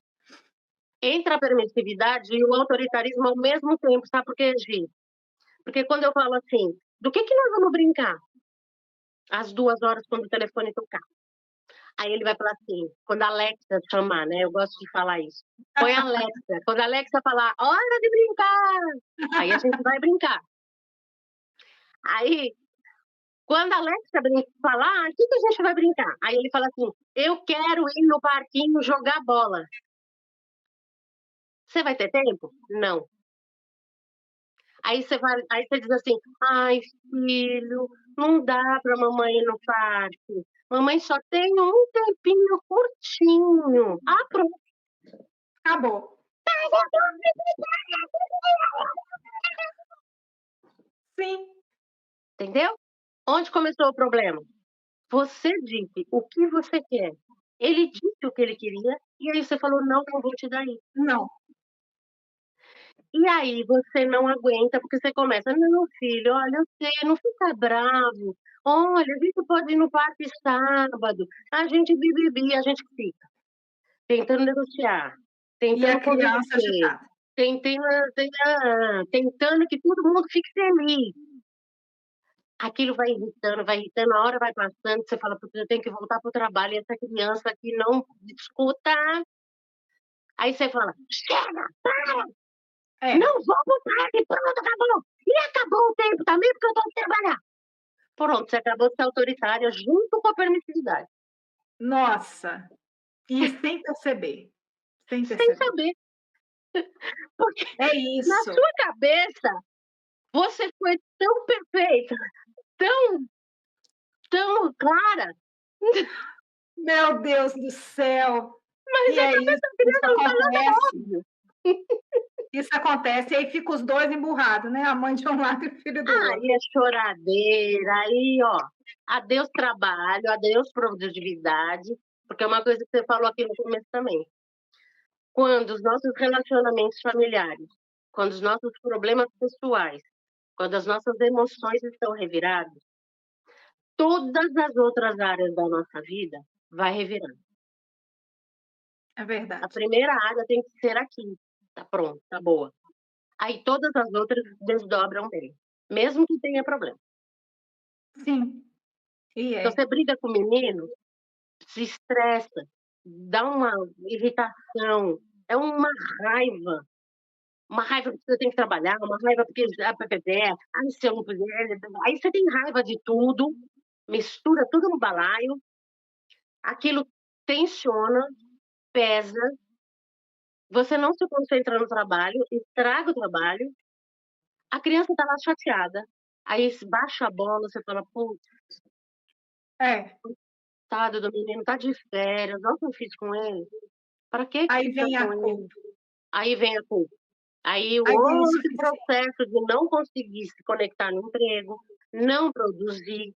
Entra a permissividade e o autoritarismo ao mesmo tempo, sabe por quê, Gi? Porque quando eu falo assim: "Do que nós vamos brincar às 2 horas quando o telefone tocar?". Aí ele vai falar assim, quando a Alexa chamar, né, eu gosto de falar isso: "Põe a Alexa", quando a Alexa falar: "Hora de brincar", aí a gente vai brincar. Aí, quando a Alexa falar: "Ah, o que a gente vai brincar?", aí ele fala assim: "Eu quero ir no parquinho jogar bola". "Você vai ter tempo?". "Não". Aí você diz assim: "Ai, filho, não dá para mamãe ir no parque. Mamãe só tem um tempinho curtinho". Ah, pronto. Acabou. Sim, Entendeu? Onde começou o problema? Você disse o que você quer. Ele disse o que ele queria, e aí você falou: "Não, não vou te dar isso". não. E aí você não aguenta, porque você começa: "Não, filho, olha, eu sei, não fica bravo. Olha, a gente pode ir no parque sábado, a gente bi-bi-bi", a gente fica tentando negociar, E a tentando criança convencer, agitada. tentando que todo mundo fique feliz. Aquilo vai irritando, a hora vai passando, você fala: "Putz, eu tenho que voltar para o trabalho e essa criança aqui não escuta". Aí você fala: "Chega, para, É. não vou para o parque, pronto, acabou. E acabou o tempo também, porque eu tenho que trabalhar". Pronto, você acabou de ser autoritária junto com a permissividade, Nossa, e sem perceber, sem sem perceber. saber, porque É na isso. sua cabeça você foi tão perfeita, tão, tão clara, Meu Deus do céu. mas E a é cabeça isso, da criança não tá nada acontece, óbvio. isso acontece, e aí fica os 2 emburrados, né, a mãe de um lado e o filho do outro. Aí é choradeira, aí ó, adeus trabalho, adeus produtividade, porque é uma coisa que você falou aqui no começo também. Quando os nossos relacionamentos familiares, quando os nossos problemas pessoais, quando as nossas emoções estão reviradas, todas as outras áreas da nossa vida vai revirar. É A verdade. primeira área tem que ser aqui, tá pronto, tá boa. Aí todas as outras desdobram bem, mesmo que tenha problema. Sim, e Então é. você briga com o menino, se estressa, dá uma irritação, é uma raiva porque você tem que trabalhar, uma raiva porque ai se eu não puder, aí você tem raiva de tudo, mistura tudo no balaio, aquilo tensiona, pesa, você não se concentra no trabalho, estraga o trabalho, a criança tá lá chateada, aí baixa a bola, você fala: "Putz, É, coitado do menino, tá de férias, olha o que eu fiz com ele, pra que que aí fica vem com a ele?". culpa, Aí vem a culpa. Aí o aí vem a outro insuficiência. processo de não conseguir se conectar no emprego, não produzir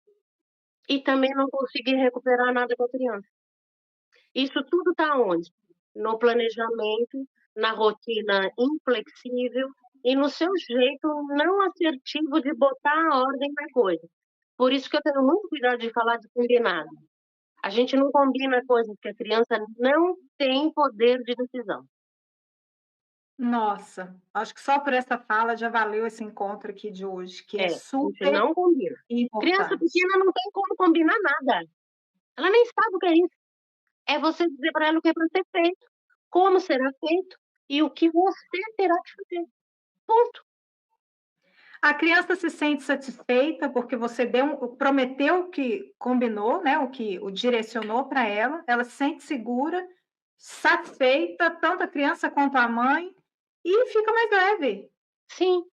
e também não conseguir recuperar nada com a criança. Isso tudo está onde? No planejamento, na rotina inflexível e no seu jeito não assertivo de botar a ordem na coisa. Por isso que eu tenho muito cuidado de falar de combinado. A gente não combina coisas que a criança não tem poder de decisão. Nossa, acho que só por essa fala já valeu esse encontro aqui de hoje, que é É, a gente super não combina. Criança importante. pequena não tem como combinar nada. Ela nem sabe o que é isso. É você dizer para ela o que é para ser feito, como será feito e o que você terá que fazer. Ponto. A criança se sente satisfeita porque você prometeu o que combinou, né, o direcionou para ela, ela se sente segura, satisfeita, tanto a criança quanto a mãe, e fica mais leve. Sim,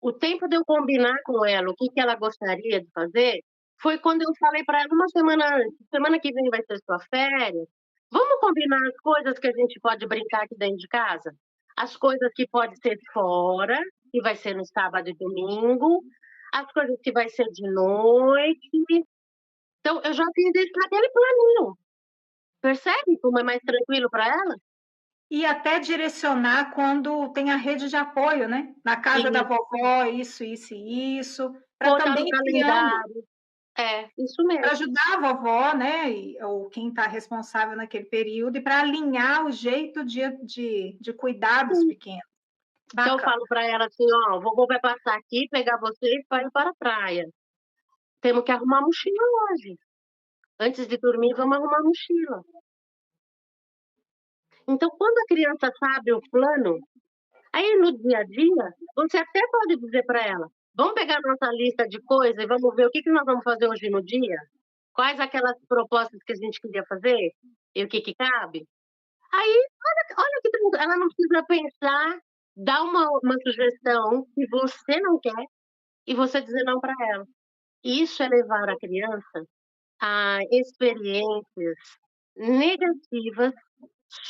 o tempo de eu combinar com ela o que que ela gostaria de fazer, foi quando eu falei para ela uma semana antes: "Semana que vem vai ser sua férias, vamos combinar as coisas que a gente pode brincar aqui dentro de casa? As coisas que pode ser fora, que vai ser no sábado e domingo, as coisas que vai ser de noite". Então eu já fiz isso naquele planinho. Percebe como é mais tranquilo para ela? E até direcionar quando tem a rede de apoio, né, na casa da E vovó, isso e isso, para botar no também ir criando. calendário. É, isso Para mesmo. ajudar a vovó, né, ou quem está responsável naquele período, e para alinhar o jeito de cuidar dos Sim. pequenos. Então eu Bacana. falo para ela assim: "Ó, vovô vai passar aqui, pegar vocês para ir para a praia. Temos que arrumar a mochila hoje. Antes de dormir, vamos arrumar a mochila". Então, quando a criança sabe o plano, aí no dia a dia, você até pode dizer para ela: "Vamos pegar nossa lista de coisas e vamos ver o que que nós vamos fazer hoje no dia? Quais aquelas propostas que a gente queria fazer e o que que cabe?". Aí, olha que tranquilo, ela não precisa pensar, dar uma sugestão que você não quer e você dizer não para ela. Isso é levar a criança a experiências negativas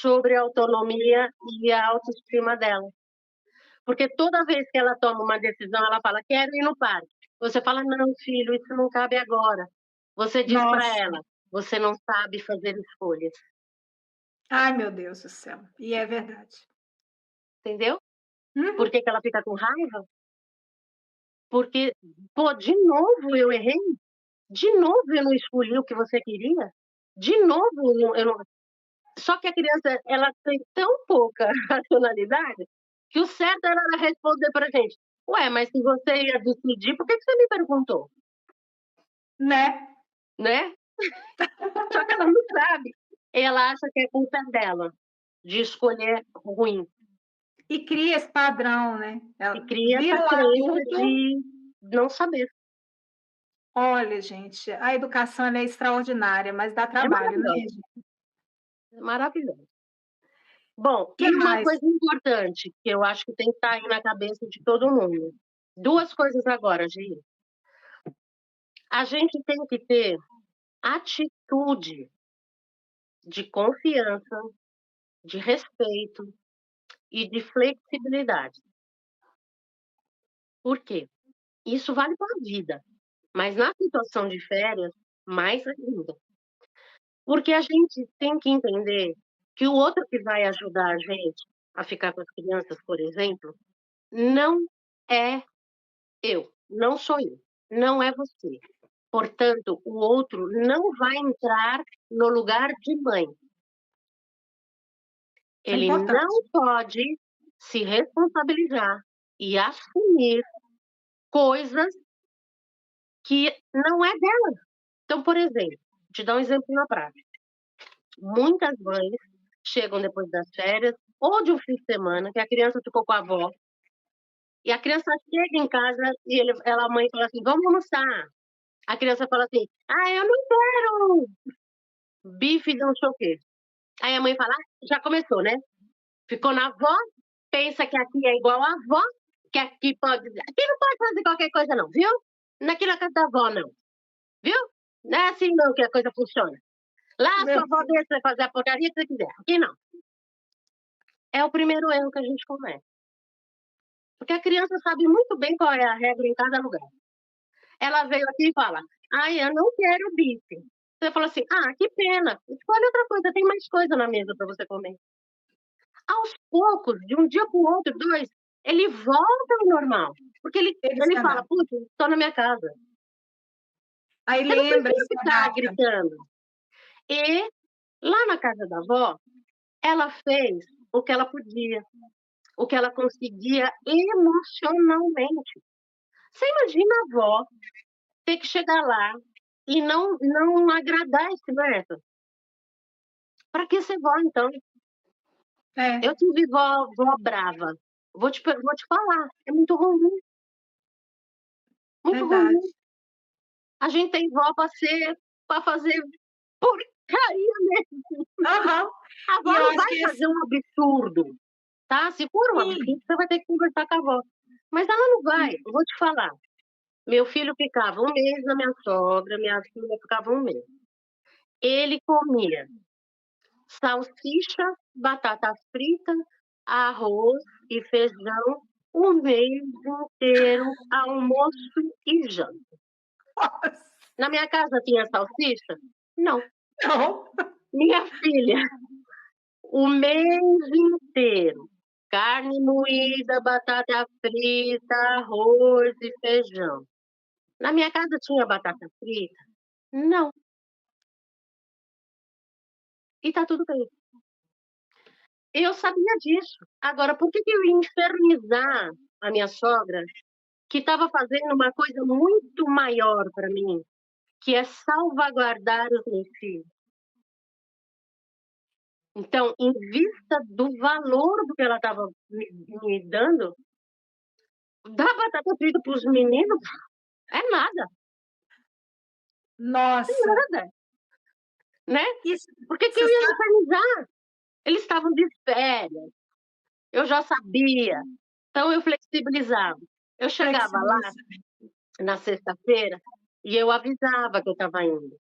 sobre a autonomia e a autoestima dela. Porque toda vez que ela toma uma decisão, ela fala: "Quero ir no parque". Você fala: "Não, filho, isso não cabe agora". Você diz para Nossa, ela: "Você não sabe fazer escolhas", ai meu Deus do céu, e é verdade. entendeu? Por Uhum. que que ela fica com raiva? Porque, pô, de novo eu errei? De novo eu não escolhi o que você queria? De novo eu não. Só que a criança, ela tem tão pouca racionalidade, que o certo era ela responder pra gente: "Ué, mas se você ia decidir, por que que você me perguntou?", Né. né. Só que ela não sabe. Ela acha que é culpa dela, de escolher ruim, E cria esse padrão, né. e Ela cria essa vira um crença adulto. de não saber. Olha gente, a educação ela é extraordinária, mas dá É trabalho, né, maravilhosa, gente. é maravilhosa. Bom, Que e uma mais? coisa importante, que eu acho que tem que estar aí na cabeça de todo mundo. 2 coisas agora, Gi. A gente tem que ter atitude de confiança, de respeito e de flexibilidade. Por quê? Isso vale para a vida, mas na situação de férias, mais ainda. Porque a gente tem que entender que o outro que vai ajudar a gente a ficar com as crianças, por exemplo, não é eu, não sou eu, não é você. Portanto, o outro não vai entrar no lugar de mãe. Isso é Ele importante. não pode se responsabilizar e assumir coisas que não é dela. Então, por exemplo, te dar um exemplo na prática. Muitas mães chegam depois das férias ou de um fim de semana que a criança ficou com a avó e a criança chega em casa e a mãe fala assim: "Vamos almoçar". A criança fala assim: "Ah, eu não quero bife de não sei o quê". Aí a mãe fala: "Ah, já começou, né? Ficou na avó, pensa que aqui é igual a avó, que aqui não pode fazer qualquer coisa não, viu? Aqui na casa da avó não, viu? Não é assim não que a coisa funciona. Lá a Meu sua avó deixa você fazer a porcaria que você quiser, aqui não". É o primeiro erro que a gente comete, porque a criança sabe muito bem qual é a regra em cada lugar. Ela veio aqui e fala: "Ai, eu não quero bife". Você fala assim: "Ah, que pena, escolhe outra coisa, tem mais coisa na mesa para você comer". Aos poucos, de um dia para o outro, 2, ele volta ao normal, porque ele Ele se ele fala: adapta. "Putz, estou na minha casa". Aí Você não lembra, precisa se ficar adapta. gritando. E lá na casa da avó, ela fez o que ela podia, o que ela conseguia emocionalmente. Você imagina a avó ter que chegar lá e não agradar esse neto? Para que ser vó, então? É, Eu tive vó brava. Vou te falar, é muito verdade. ruim. A gente tem vó para fazer porcaria mesmo. Aham. A E avó eu não acho vai que fazer um absurdo, tá? Se for um absurdo, sim. você vai ter que conversar com a avó. Mas ela não vai, eu vou te falar. Meu filho ficava um mês na minha sogra, minha filha ficava um mês. Ele comia salsicha, batata frita, arroz e feijão o mês inteiro, almoço e janta. Na minha casa tinha salsicha? Não. Não. Minha filha, o mês inteiro, carne moída, batata frita, arroz e feijão. Na minha casa tinha batata frita? Não. E tá tudo bem. Eu sabia disso. Agora, por que que eu ia infernizar a minha sogra, que estava fazendo uma coisa muito maior para mim, que é salvaguardar os meus filhos? Então, em vista do valor do que ela estava me dando, dar batata frita para os meninos é nada, Nossa, nada, né? isso Por que que você eu ia sabe infernizar? Eles estavam de férias, eu já sabia, então eu flexibilizava. Eu chegava lá flexibilizar. na sexta-feira e eu avisava que eu estava indo.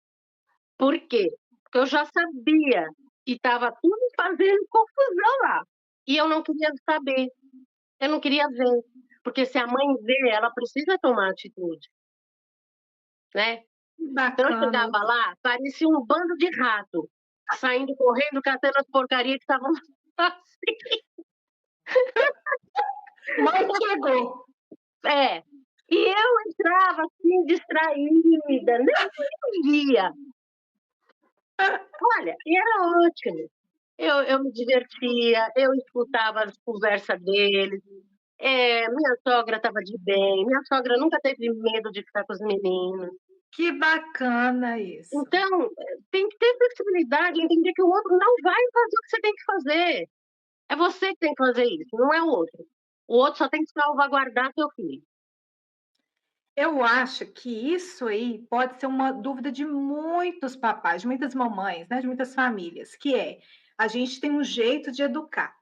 Por quê? Porque eu já sabia que estava tudo fazendo confusão lá. E eu não queria saber, eu não queria ver. Porque se a mãe vê, ela precisa tomar atitude, né? Que Então eu bacana. chegava lá, parecia um bando de rato, saindo correndo, catando as porcarias que estavam assim. Mãe chegou. É. E eu entrava assim, distraída, nem via. Olha, e era ótimo. Eu me divertia, eu escutava as conversas deles. Minha sogra estava de bem, minha sogra nunca teve medo de ficar com os meninos. Que bacana isso. Então, tem que ter flexibilidade, entender que o outro não vai fazer o que você tem que fazer. É você que tem que fazer isso, não é o outro. O outro só tem que salvaguardar seu filho. Eu acho que isso aí pode ser uma dúvida de muitos papais, de muitas mamães, né, de muitas famílias, que é: a gente tem um jeito de educar.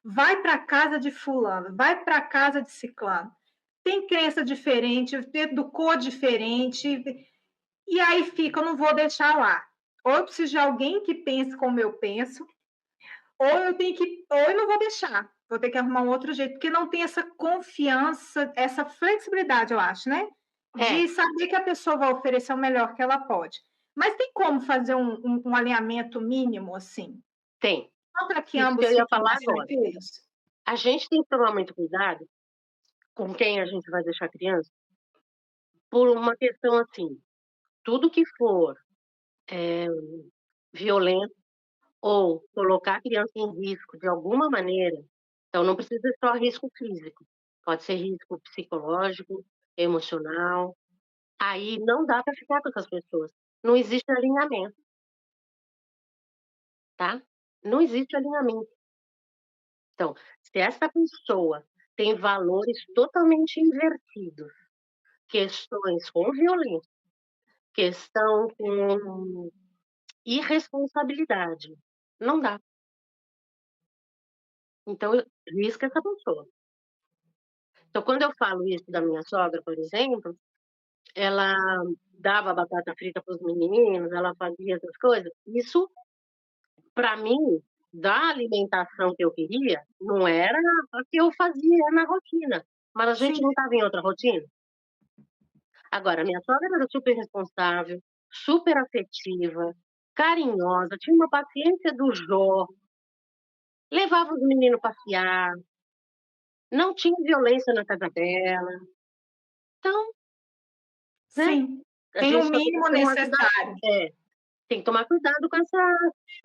Vai para a casa de fulano, vai para a casa de ciclano. Tem crença diferente, educou diferente, e aí fica, eu não vou deixar lá. Ou eu preciso de alguém que pense como eu penso, ou eu não vou deixar. Vou ter que arrumar um outro jeito, porque não tem essa confiança, essa flexibilidade, eu acho, né? É, De saber que a pessoa vai oferecer o melhor que ela pode. Mas tem como fazer um alinhamento mínimo, assim, tem. só para que Isso que eu ambos ia fiquem falar mais agora. tranquilos? A gente tem que tomar muito cuidado com quem a gente vai deixar criança, por uma questão assim, tudo que for violento ou colocar a criança em risco de alguma maneira, então não precisa ser só risco físico, pode ser risco psicológico, emocional. Aí não dá para ficar com essas pessoas. Não existe alinhamento, tá? Não existe alinhamento. Então, se essa pessoa tem valores totalmente invertidos, questões com violência, questão com irresponsabilidade, não dá. Então, risca essa pessoa. Então, quando eu falo isso da minha sogra, por exemplo, ela dava batata frita para os meninos, ela fazia essas coisas. Isso, para mim, da alimentação que eu queria, não era a que eu fazia na rotina. Mas a gente Sim, não estava em outra rotina. Agora, minha sogra era super responsável, super afetiva, carinhosa, tinha uma paciência do Jó, levava os meninos passear, não tinha violência na casa dela. Então, né? sim. A Tem o gente também tem mínimo que tomar cuidado, necessário. tem que tomar cuidado com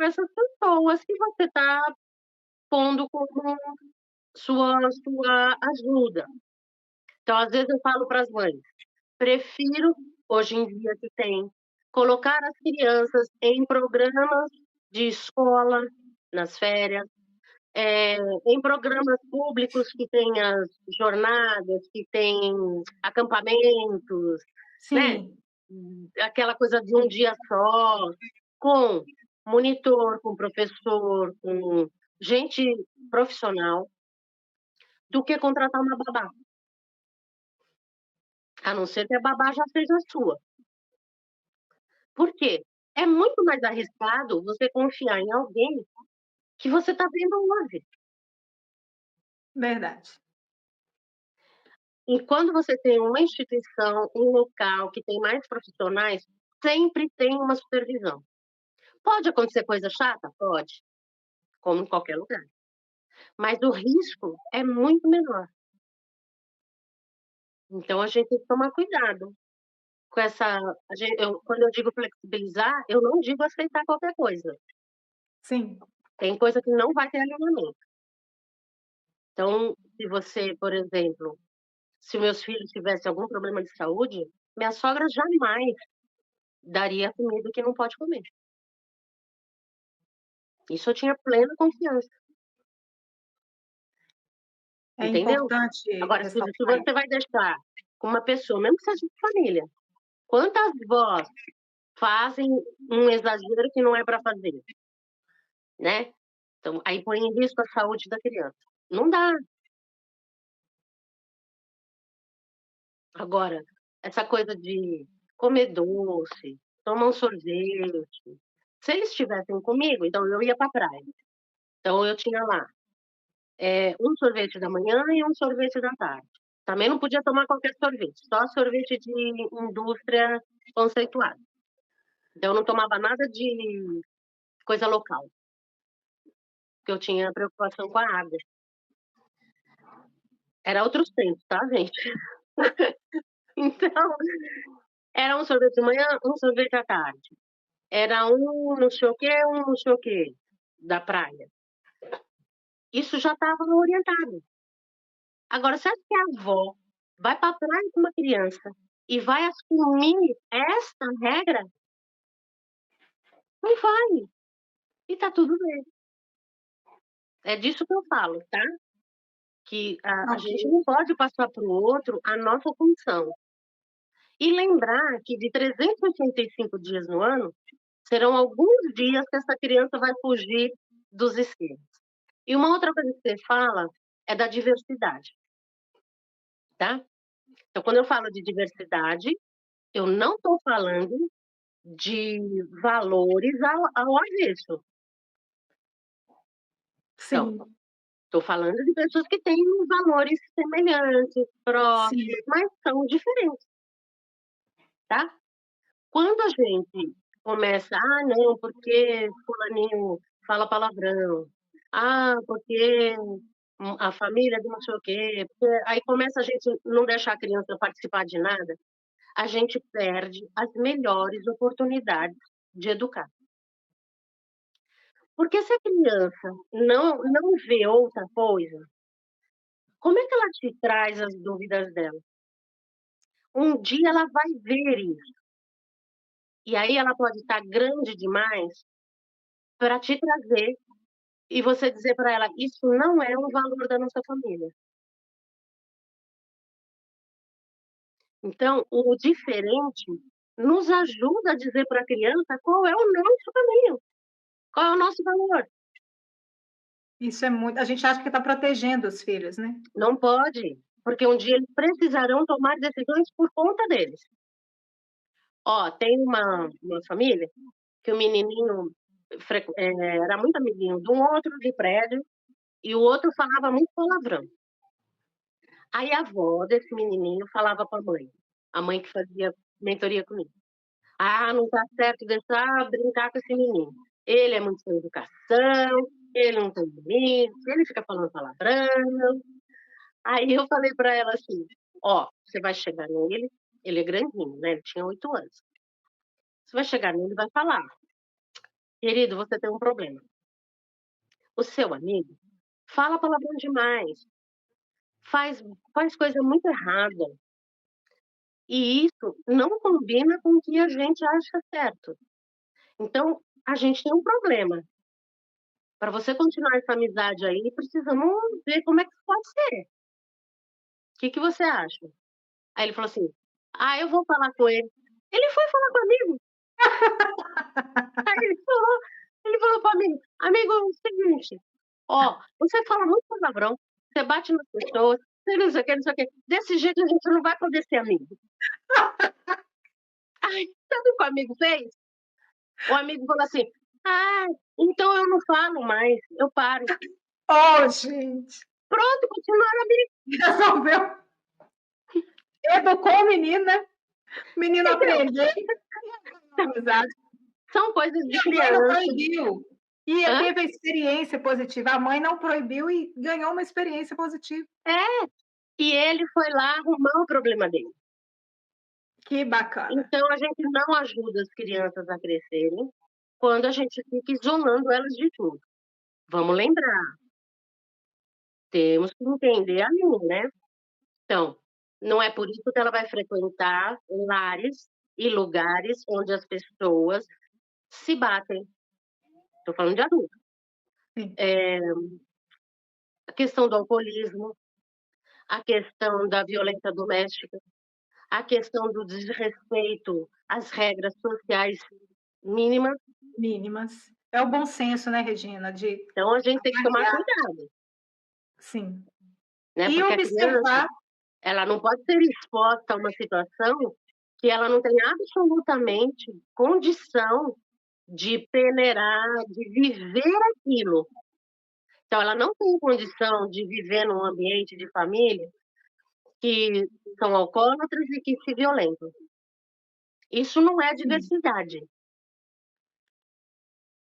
essas pessoas que você está pondo como sua ajuda. Então, às vezes, eu falo para as mães: prefiro, hoje em dia que tem, colocar as crianças em programas de escola, nas férias, em programas públicos que tem as jornadas, que tem acampamentos, né? Sim, Aquela coisa de um dia só, com monitor, com professor, com gente profissional, do que contratar uma babá. A não ser que a babá já seja sua. Por quê? É muito mais arriscado você confiar em alguém que você está vendo hoje. verdade. E quando você tem uma instituição, um local que tem mais profissionais, sempre tem uma supervisão. Pode acontecer coisa chata? Pode, como em qualquer lugar. Mas o risco é muito menor. Então a gente tem que tomar cuidado com essa. Quando eu digo flexibilizar, eu não digo aceitar qualquer coisa. Sim, Tem coisa que não vai ter alinhamento. Então, se você, por exemplo, se meus filhos tivessem algum problema de saúde, minha sogra jamais daria comida que não pode comer. Isso eu tinha plena confiança, é entendeu? importante Agora, se ressaltar você isso. vai deixar com uma pessoa, mesmo que seja de família, quantas vós fazem um exagero que não é para fazer, né? Então, aí põe em risco a saúde da criança. Não dá. Agora, essa coisa de comer doce, tomar um sorvete. Se eles estivessem comigo, então eu ia para a praia. Então eu tinha lá um sorvete da manhã e um sorvete da tarde. Também não podia tomar qualquer sorvete, só sorvete de indústria conceituada. Então eu não tomava nada de coisa local, porque eu tinha preocupação com a água. Era outros tempos, tá, gente? Então, era um sorvete de manhã, um sorvete à tarde. Era um não sei o quê, um não sei o quê, da praia. Isso já estava orientado. Agora, você acha que a avó vai para a praia com uma criança e vai assumir esta regra? Não vai. E tá tudo bem. É disso que eu falo, tá? Que a Ok. gente não pode passar para o outro a nossa função. E lembrar que de 365 dias no ano, serão alguns dias que essa criança vai fugir dos esquemas. E uma outra coisa que você fala é da diversidade, tá? Então, quando eu falo de diversidade, eu não estou falando de valores ao avesso. Então, Sim, estou falando de pessoas que têm valores semelhantes, sim, próximos, mas são diferentes, tá? Quando a gente começa, não, porque fulaninho fala palavrão, porque a família de não sei o quê, aí começa a gente não deixar a criança participar de nada, a gente perde as melhores oportunidades de educar. Porque se a criança não vê outra coisa, como é que ela te traz as dúvidas dela? Um dia ela vai ver isso. E aí ela pode estar grande demais para te trazer e você dizer para ela: isso não é um valor da nossa família. Então, o diferente nos ajuda a dizer para a criança qual é o nosso caminho, qual é o nosso valor. isso é muito. A gente acha que está protegendo os filhos, né? Não pode, porque um dia eles precisarão tomar decisões por conta deles. Ó, tem uma família que o menininho era muito amiguinho de um outro de prédio e o outro falava muito palavrão. Aí a avó desse menininho falava para a mãe que fazia mentoria comigo. Não tá certo deixar brincar com esse menino. Ele é muito sem educação, ele não tem limite, ele fica falando palavrão. Aí eu falei para ela assim: ó, você vai chegar nele, ele é grandinho, né, ele tinha 8 anos. Você vai chegar nele e vai falar: "Querido, você tem um problema. O seu amigo fala palavrão demais, faz faz coisa muito errada, e isso não combina com o que a gente acha certo. Então, a gente tem um problema. Para você continuar essa amizade aí, precisamos ver como é que pode ser. Que você acha?" Aí ele falou assim: "Ah, eu vou falar com ele". Ele foi falar comigo. Aí ele falou para mim: "Amigo, é o seguinte, ó, você fala muito palavrão, você bate nas pessoas, você não sei o quê, não sei o quê. Desse jeito a gente não vai poder ser amigo". Aí, sabe o que o amigo fez? O amigo falou assim: "Ah, então eu não falo mais, eu paro". Oh, gente, Pronto, continuaram amigo. resolveu, educou o menino aprendeu, amizade. São coisas E de a mãe não criança. proibiu. E Hã? teve a experiência positiva. A mãe não proibiu e ganhou uma experiência positiva. É, e ele foi lá arrumar o problema dele. Que bacana. Então a gente não ajuda as crianças a crescerem quando a gente fica isolando elas de tudo. Vamos lembrar, temos que entender a linha, né. Então, não é por isso que ela vai frequentar lares e lugares onde as pessoas se batem. Estou falando de adulto. Sim. A questão do alcoolismo, a questão da violência doméstica, a questão do desrespeito às regras sociais mínimas. Mínimas. É o bom senso, né, Regina, de Então a gente tem que tomar avaliar, cuidado, sim. né, E porque a criança, observar, ela não pode ser exposta a uma situação que ela não tem absolutamente condição de peneirar, de viver aquilo. Então ela não tem condição de viver num ambiente de família que são alcoólatras e que se violentam. Isso não é sim, diversidade,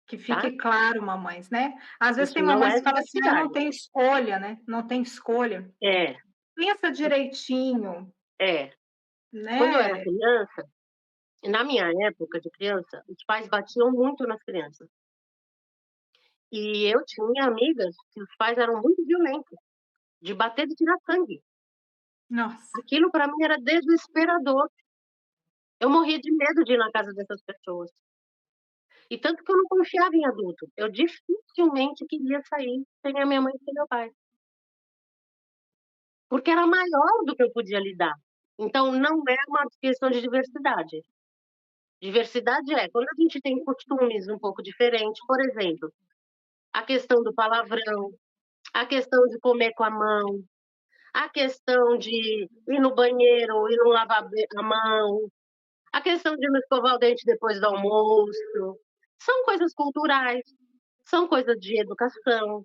que tá? fique claro, mamães, né. Às vezes Isso tem não mamães é que falam assim: "Ah, não diversidade. tem escolha, né, não tem escolha". É, Pensa direitinho, é. Quando eu era né. criança, na minha época de criança, os pais batiam muito nas crianças. E eu tinha amigas que os pais eram muito violentos, de bater, de tirar sangue. Nossa, Aquilo para mim era desesperador. Eu morria de medo de ir na casa dessas pessoas. E tanto que eu não confiava em adulto. Eu dificilmente queria sair sem a minha mãe e sem meu pai, porque era maior do que eu podia lidar. Então não é uma questão de diversidade. Diversidade é quando a gente tem costumes um pouco diferentes, por exemplo, a questão do palavrão, a questão de comer com a mão, a questão de ir no banheiro e não lavar a mão, a questão de não escovar o dente depois do almoço, são coisas culturais, são coisas de educação,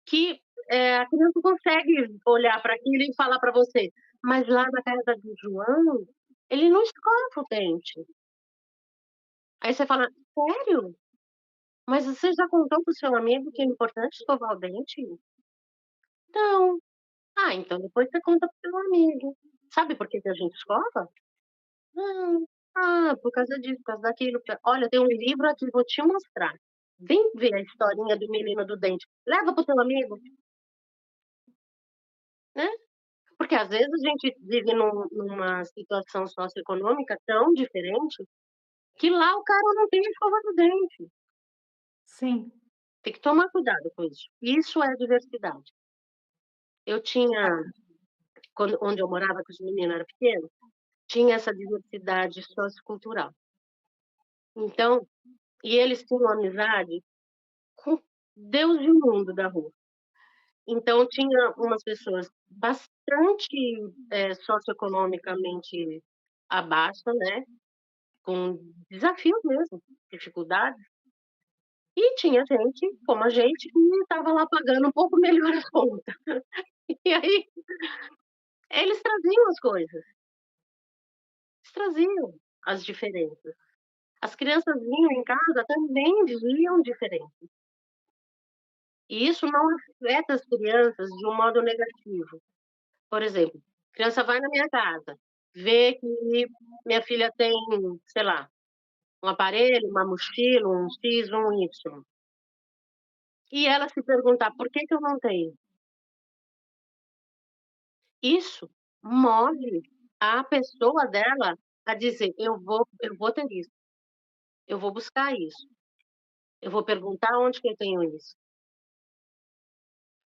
que, a criança consegue olhar para aquilo e falar para você: "Mas lá na casa do João, ele não escova o dente". Aí você fala: "Sério? Mas você já contou para o seu amigo que é importante escovar o dente?". "Não". "Ah, então depois você conta para o seu amigo". "Sabe por que que a gente escova?". "Não". "Ah, por causa disso, por causa daquilo, porque olha, tem um livro aqui, vou te mostrar. Vem ver a historinha do menino do dente. Leva para o teu amigo", né. Porque às vezes a gente vive numa situação socioeconômica tão diferente, que lá o cara não tem escova do dente. sim, Tem que tomar cuidado com isso. Isso é diversidade. Eu tinha quando onde eu morava, que os meninos eram pequenos, tinha essa diversidade sociocultural. Então e eles tinham amizade com Deus e o mundo da rua. Então tinha umas pessoas bastante, socioeconomicamente abaixo, né, com desafios mesmo, dificuldades, e tinha gente como a gente que estava lá pagando um pouco melhor as contas. E aí eles traziam as coisas, eles traziam as diferenças. As crianças vinham em casa também viam diferente. E isso não afeta as crianças de um modo negativo. Por exemplo, criança vai na minha casa, ver que minha filha tem, sei lá, um aparelho, uma mochila, um X, um Y, e ela se perguntar: "Por que que eu não tenho?". Isso move a pessoa dela a dizer: "Eu vou ter isso, eu vou buscar isso, eu vou perguntar onde que eu tenho isso".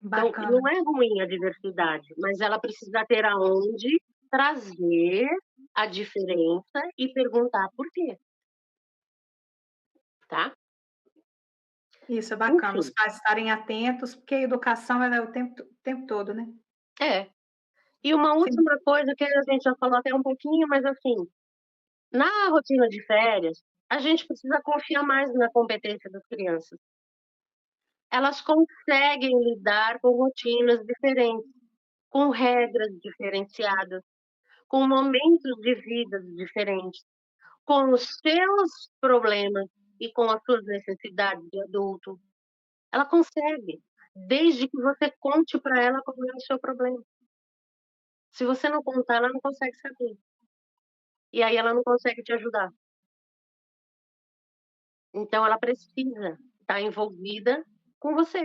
Então, Bacana. não é ruim a diversidade, mas ela precisa ter aonde trazer a diferença e perguntar por quê, tá. Isso é bacana, os Enfim, pais estarem atentos, porque a educação ela é o tempo todo, né. é. E uma Sim, última coisa que a gente já falou até um pouquinho, mas assim, na rotina de férias, a gente precisa confiar mais na competência das crianças. Elas conseguem lidar com rotinas diferentes, com regras diferenciadas, com momentos de vida diferentes, com os seus problemas e com as suas necessidades de adulto. Ela consegue, desde que você conte para ela qual é o seu problema. Se você não contar, ela não consegue saber. E aí ela não consegue te ajudar. Então ela precisa estar envolvida com você,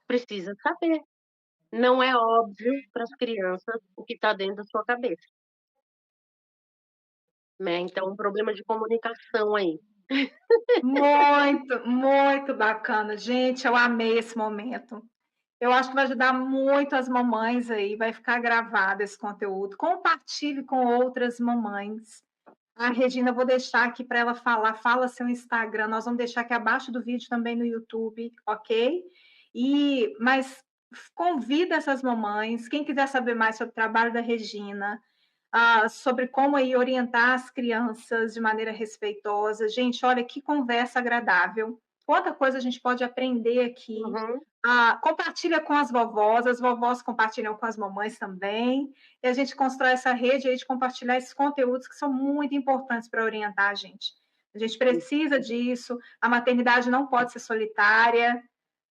precisa saber. Não é óbvio para as crianças o que está dentro da sua cabeça, né, então um problema de comunicação aí. muito, muito bacana. Gente, eu amei esse momento. Eu acho que vai ajudar muito as mamães aí, vai ficar gravado esse conteúdo. Compartilhe com outras mamães. A Regina, eu vou deixar aqui para ela falar, fala seu Instagram, nós vamos deixar aqui abaixo do vídeo também no YouTube, ok? Mas convida essas mamães, quem quiser saber mais sobre o trabalho da Regina, sobre como aí orientar as crianças de maneira respeitosa. Gente, olha que conversa agradável. Quanta coisa a gente pode aprender aqui. Uhum, Compartilha com as vovós compartilham com as mamães também, e a gente constrói essa rede aí de compartilhar esses conteúdos que são muito importantes para orientar a gente. A gente isso, precisa disso, a maternidade não pode ser solitária,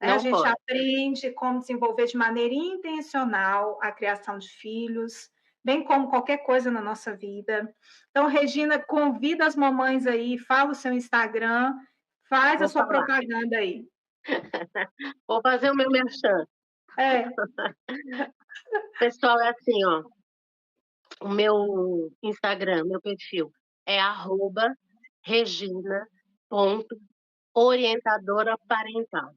né? A não gente pode. aprende como desenvolver de maneira intencional a criação de filhos, bem como qualquer coisa na nossa vida. Então, Regina, convida as mamães aí, fala o seu Instagram, faz a Vou sua falar, propaganda aí. vou fazer o meu merchan. É, Pessoal, é assim, ó, o meu Instagram, meu perfil é @regina.orientadora parental.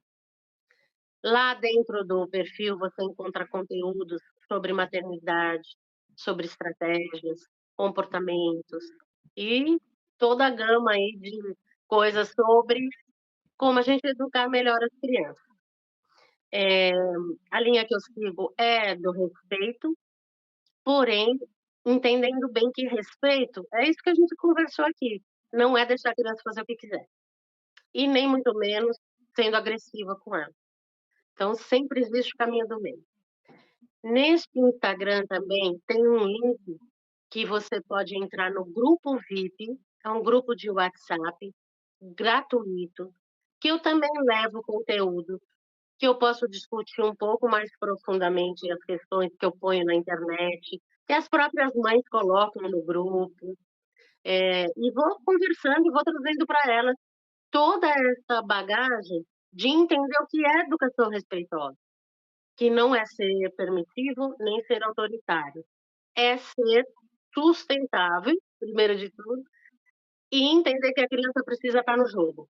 Lá dentro do perfil você encontra conteúdos sobre maternidade, sobre estratégias, comportamentos e toda a gama aí de coisas sobre como a gente educar melhor as crianças. Eh, a linha que eu sigo é do respeito, porém entendendo bem que respeito é isso que a gente conversou aqui, não é deixar a criança fazer o que quiser, e nem muito menos sendo agressiva com ela. Então sempre existe o caminho do meio. Neste Instagram também tem um link que você pode entrar no grupo VIP, é um grupo de WhatsApp gratuito, que eu também levo conteúdo, que eu posso discutir um pouco mais profundamente as questões que eu ponho na internet, que as próprias mães colocam no grupo, e vou conversando e vou trazendo para elas toda essa bagagem de entender o que é educação respeitosa, que não é ser permissivo nem ser autoritário. É ser sustentável, primeiro de tudo, e entender que a criança precisa estar no jogo.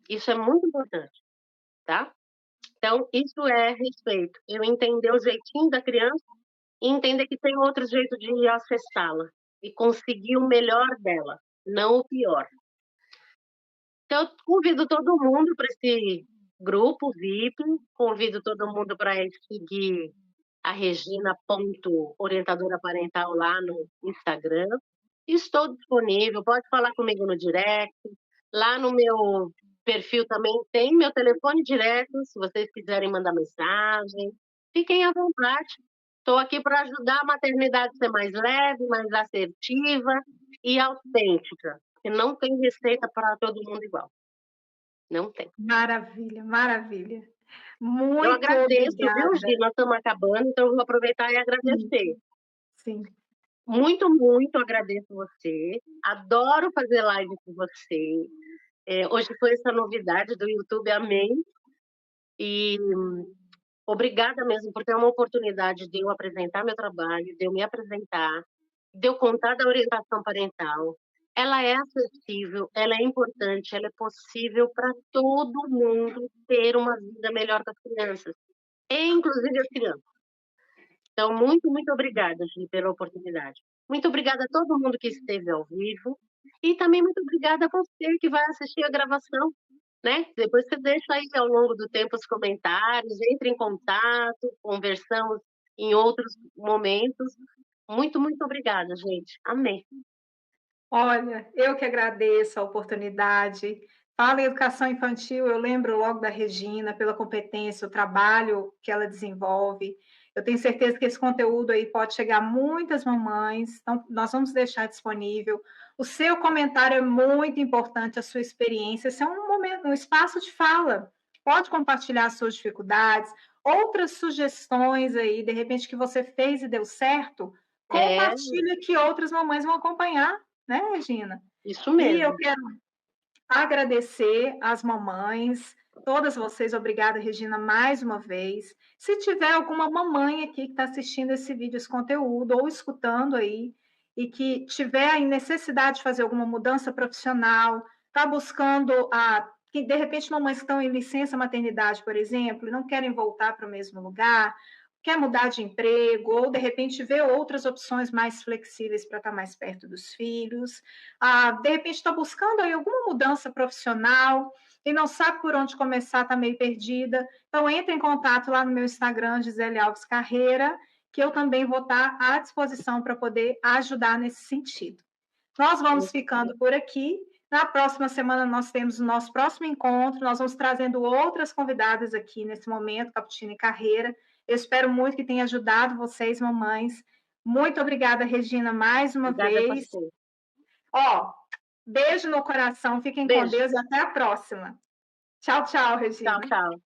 Isso é muito importante, tá? Então, isso é respeito. Eu entender o jeitinho da criança e entender que tem outro jeito de acessá-la e conseguir o melhor dela, não o pior. Então, eu convido todo mundo para esse grupo VIP, convido todo mundo para seguir a Regina ponto orientadora parental lá no Instagram. Estou disponível, pode falar comigo no direct. Lá no meu perfil também tem meu telefone direto, se vocês quiserem mandar mensagem. Fiquem à vontade. Estou aqui para ajudar a maternidade a ser mais leve, mais assertiva e autêntica, porque não tem receita para todo mundo igual, não tem. maravilha, maravilha. Eu Muito agradeço, viu, obrigada. Gi? Nós estamos acabando, então eu vou aproveitar e Sim, agradecer. sim. Muito, muito agradeço você. Adoro fazer live com você. Hoje foi essa novidade do YouTube, amei. E obrigada mesmo por ter uma oportunidade de eu apresentar meu trabalho, de eu me apresentar, de eu contar da orientação parental. Ela é acessível, ela é importante, ela é possível para todo mundo ter uma vida melhor com as crianças, e inclusive as crianças. Então, muito, muito obrigada, Gi, pela oportunidade. Muito obrigada a todo mundo que esteve ao vivo e também muito obrigada a você que vai assistir a gravação, né? Depois você deixa aí ao longo do tempo os comentários, entre em contato, conversamos em outros momentos. Muito, muito obrigada, gente. Amém. Olha, eu que agradeço a oportunidade. Fala em educação infantil, eu lembro logo da Regina, pela competência, o trabalho que ela desenvolve. Eu tenho certeza que esse conteúdo aí pode chegar a muitas mamães, então nós vamos deixar disponível. O seu comentário é muito importante, a sua experiência. Esse é um momento, um espaço de fala. Pode compartilhar as suas dificuldades, outras sugestões aí, de repente, que você fez e deu certo, É compartilha que outras mamães vão acompanhar, né, Regina? isso E eu mesmo. quero agradecer às mamães, todas vocês, obrigada, Regina, mais uma vez. Se tiver alguma mamãe aqui que está assistindo esse vídeo, esse conteúdo, ou escutando aí, e que tiver aí necessidade de fazer alguma mudança profissional, está buscando que de repente mamães que estão em licença maternidade, por exemplo, e não querem voltar para o mesmo lugar, quer mudar de emprego, ou de repente ver outras opções mais flexíveis para estar mais perto dos filhos, de repente está buscando aí alguma mudança profissional e não sabe por onde começar, está meio perdida. Então, entre em contato lá no meu Instagram, Gisele Alves Carreira, que eu também vou estar à disposição para poder ajudar nesse sentido. Nós vamos ficando por aqui. Na próxima semana, nós temos o nosso próximo encontro. Nós vamos trazendo outras convidadas aqui nesse momento, Cappuccino e Carreira. Eu espero muito que tenha ajudado vocês, mamães. Muito obrigada, Regina, mais uma Obrigada a vez. você. Ó, beijo no coração, fiquem com Beijo. Deus e até a próxima. Tchau, tchau, Tchau, Regina. tchau.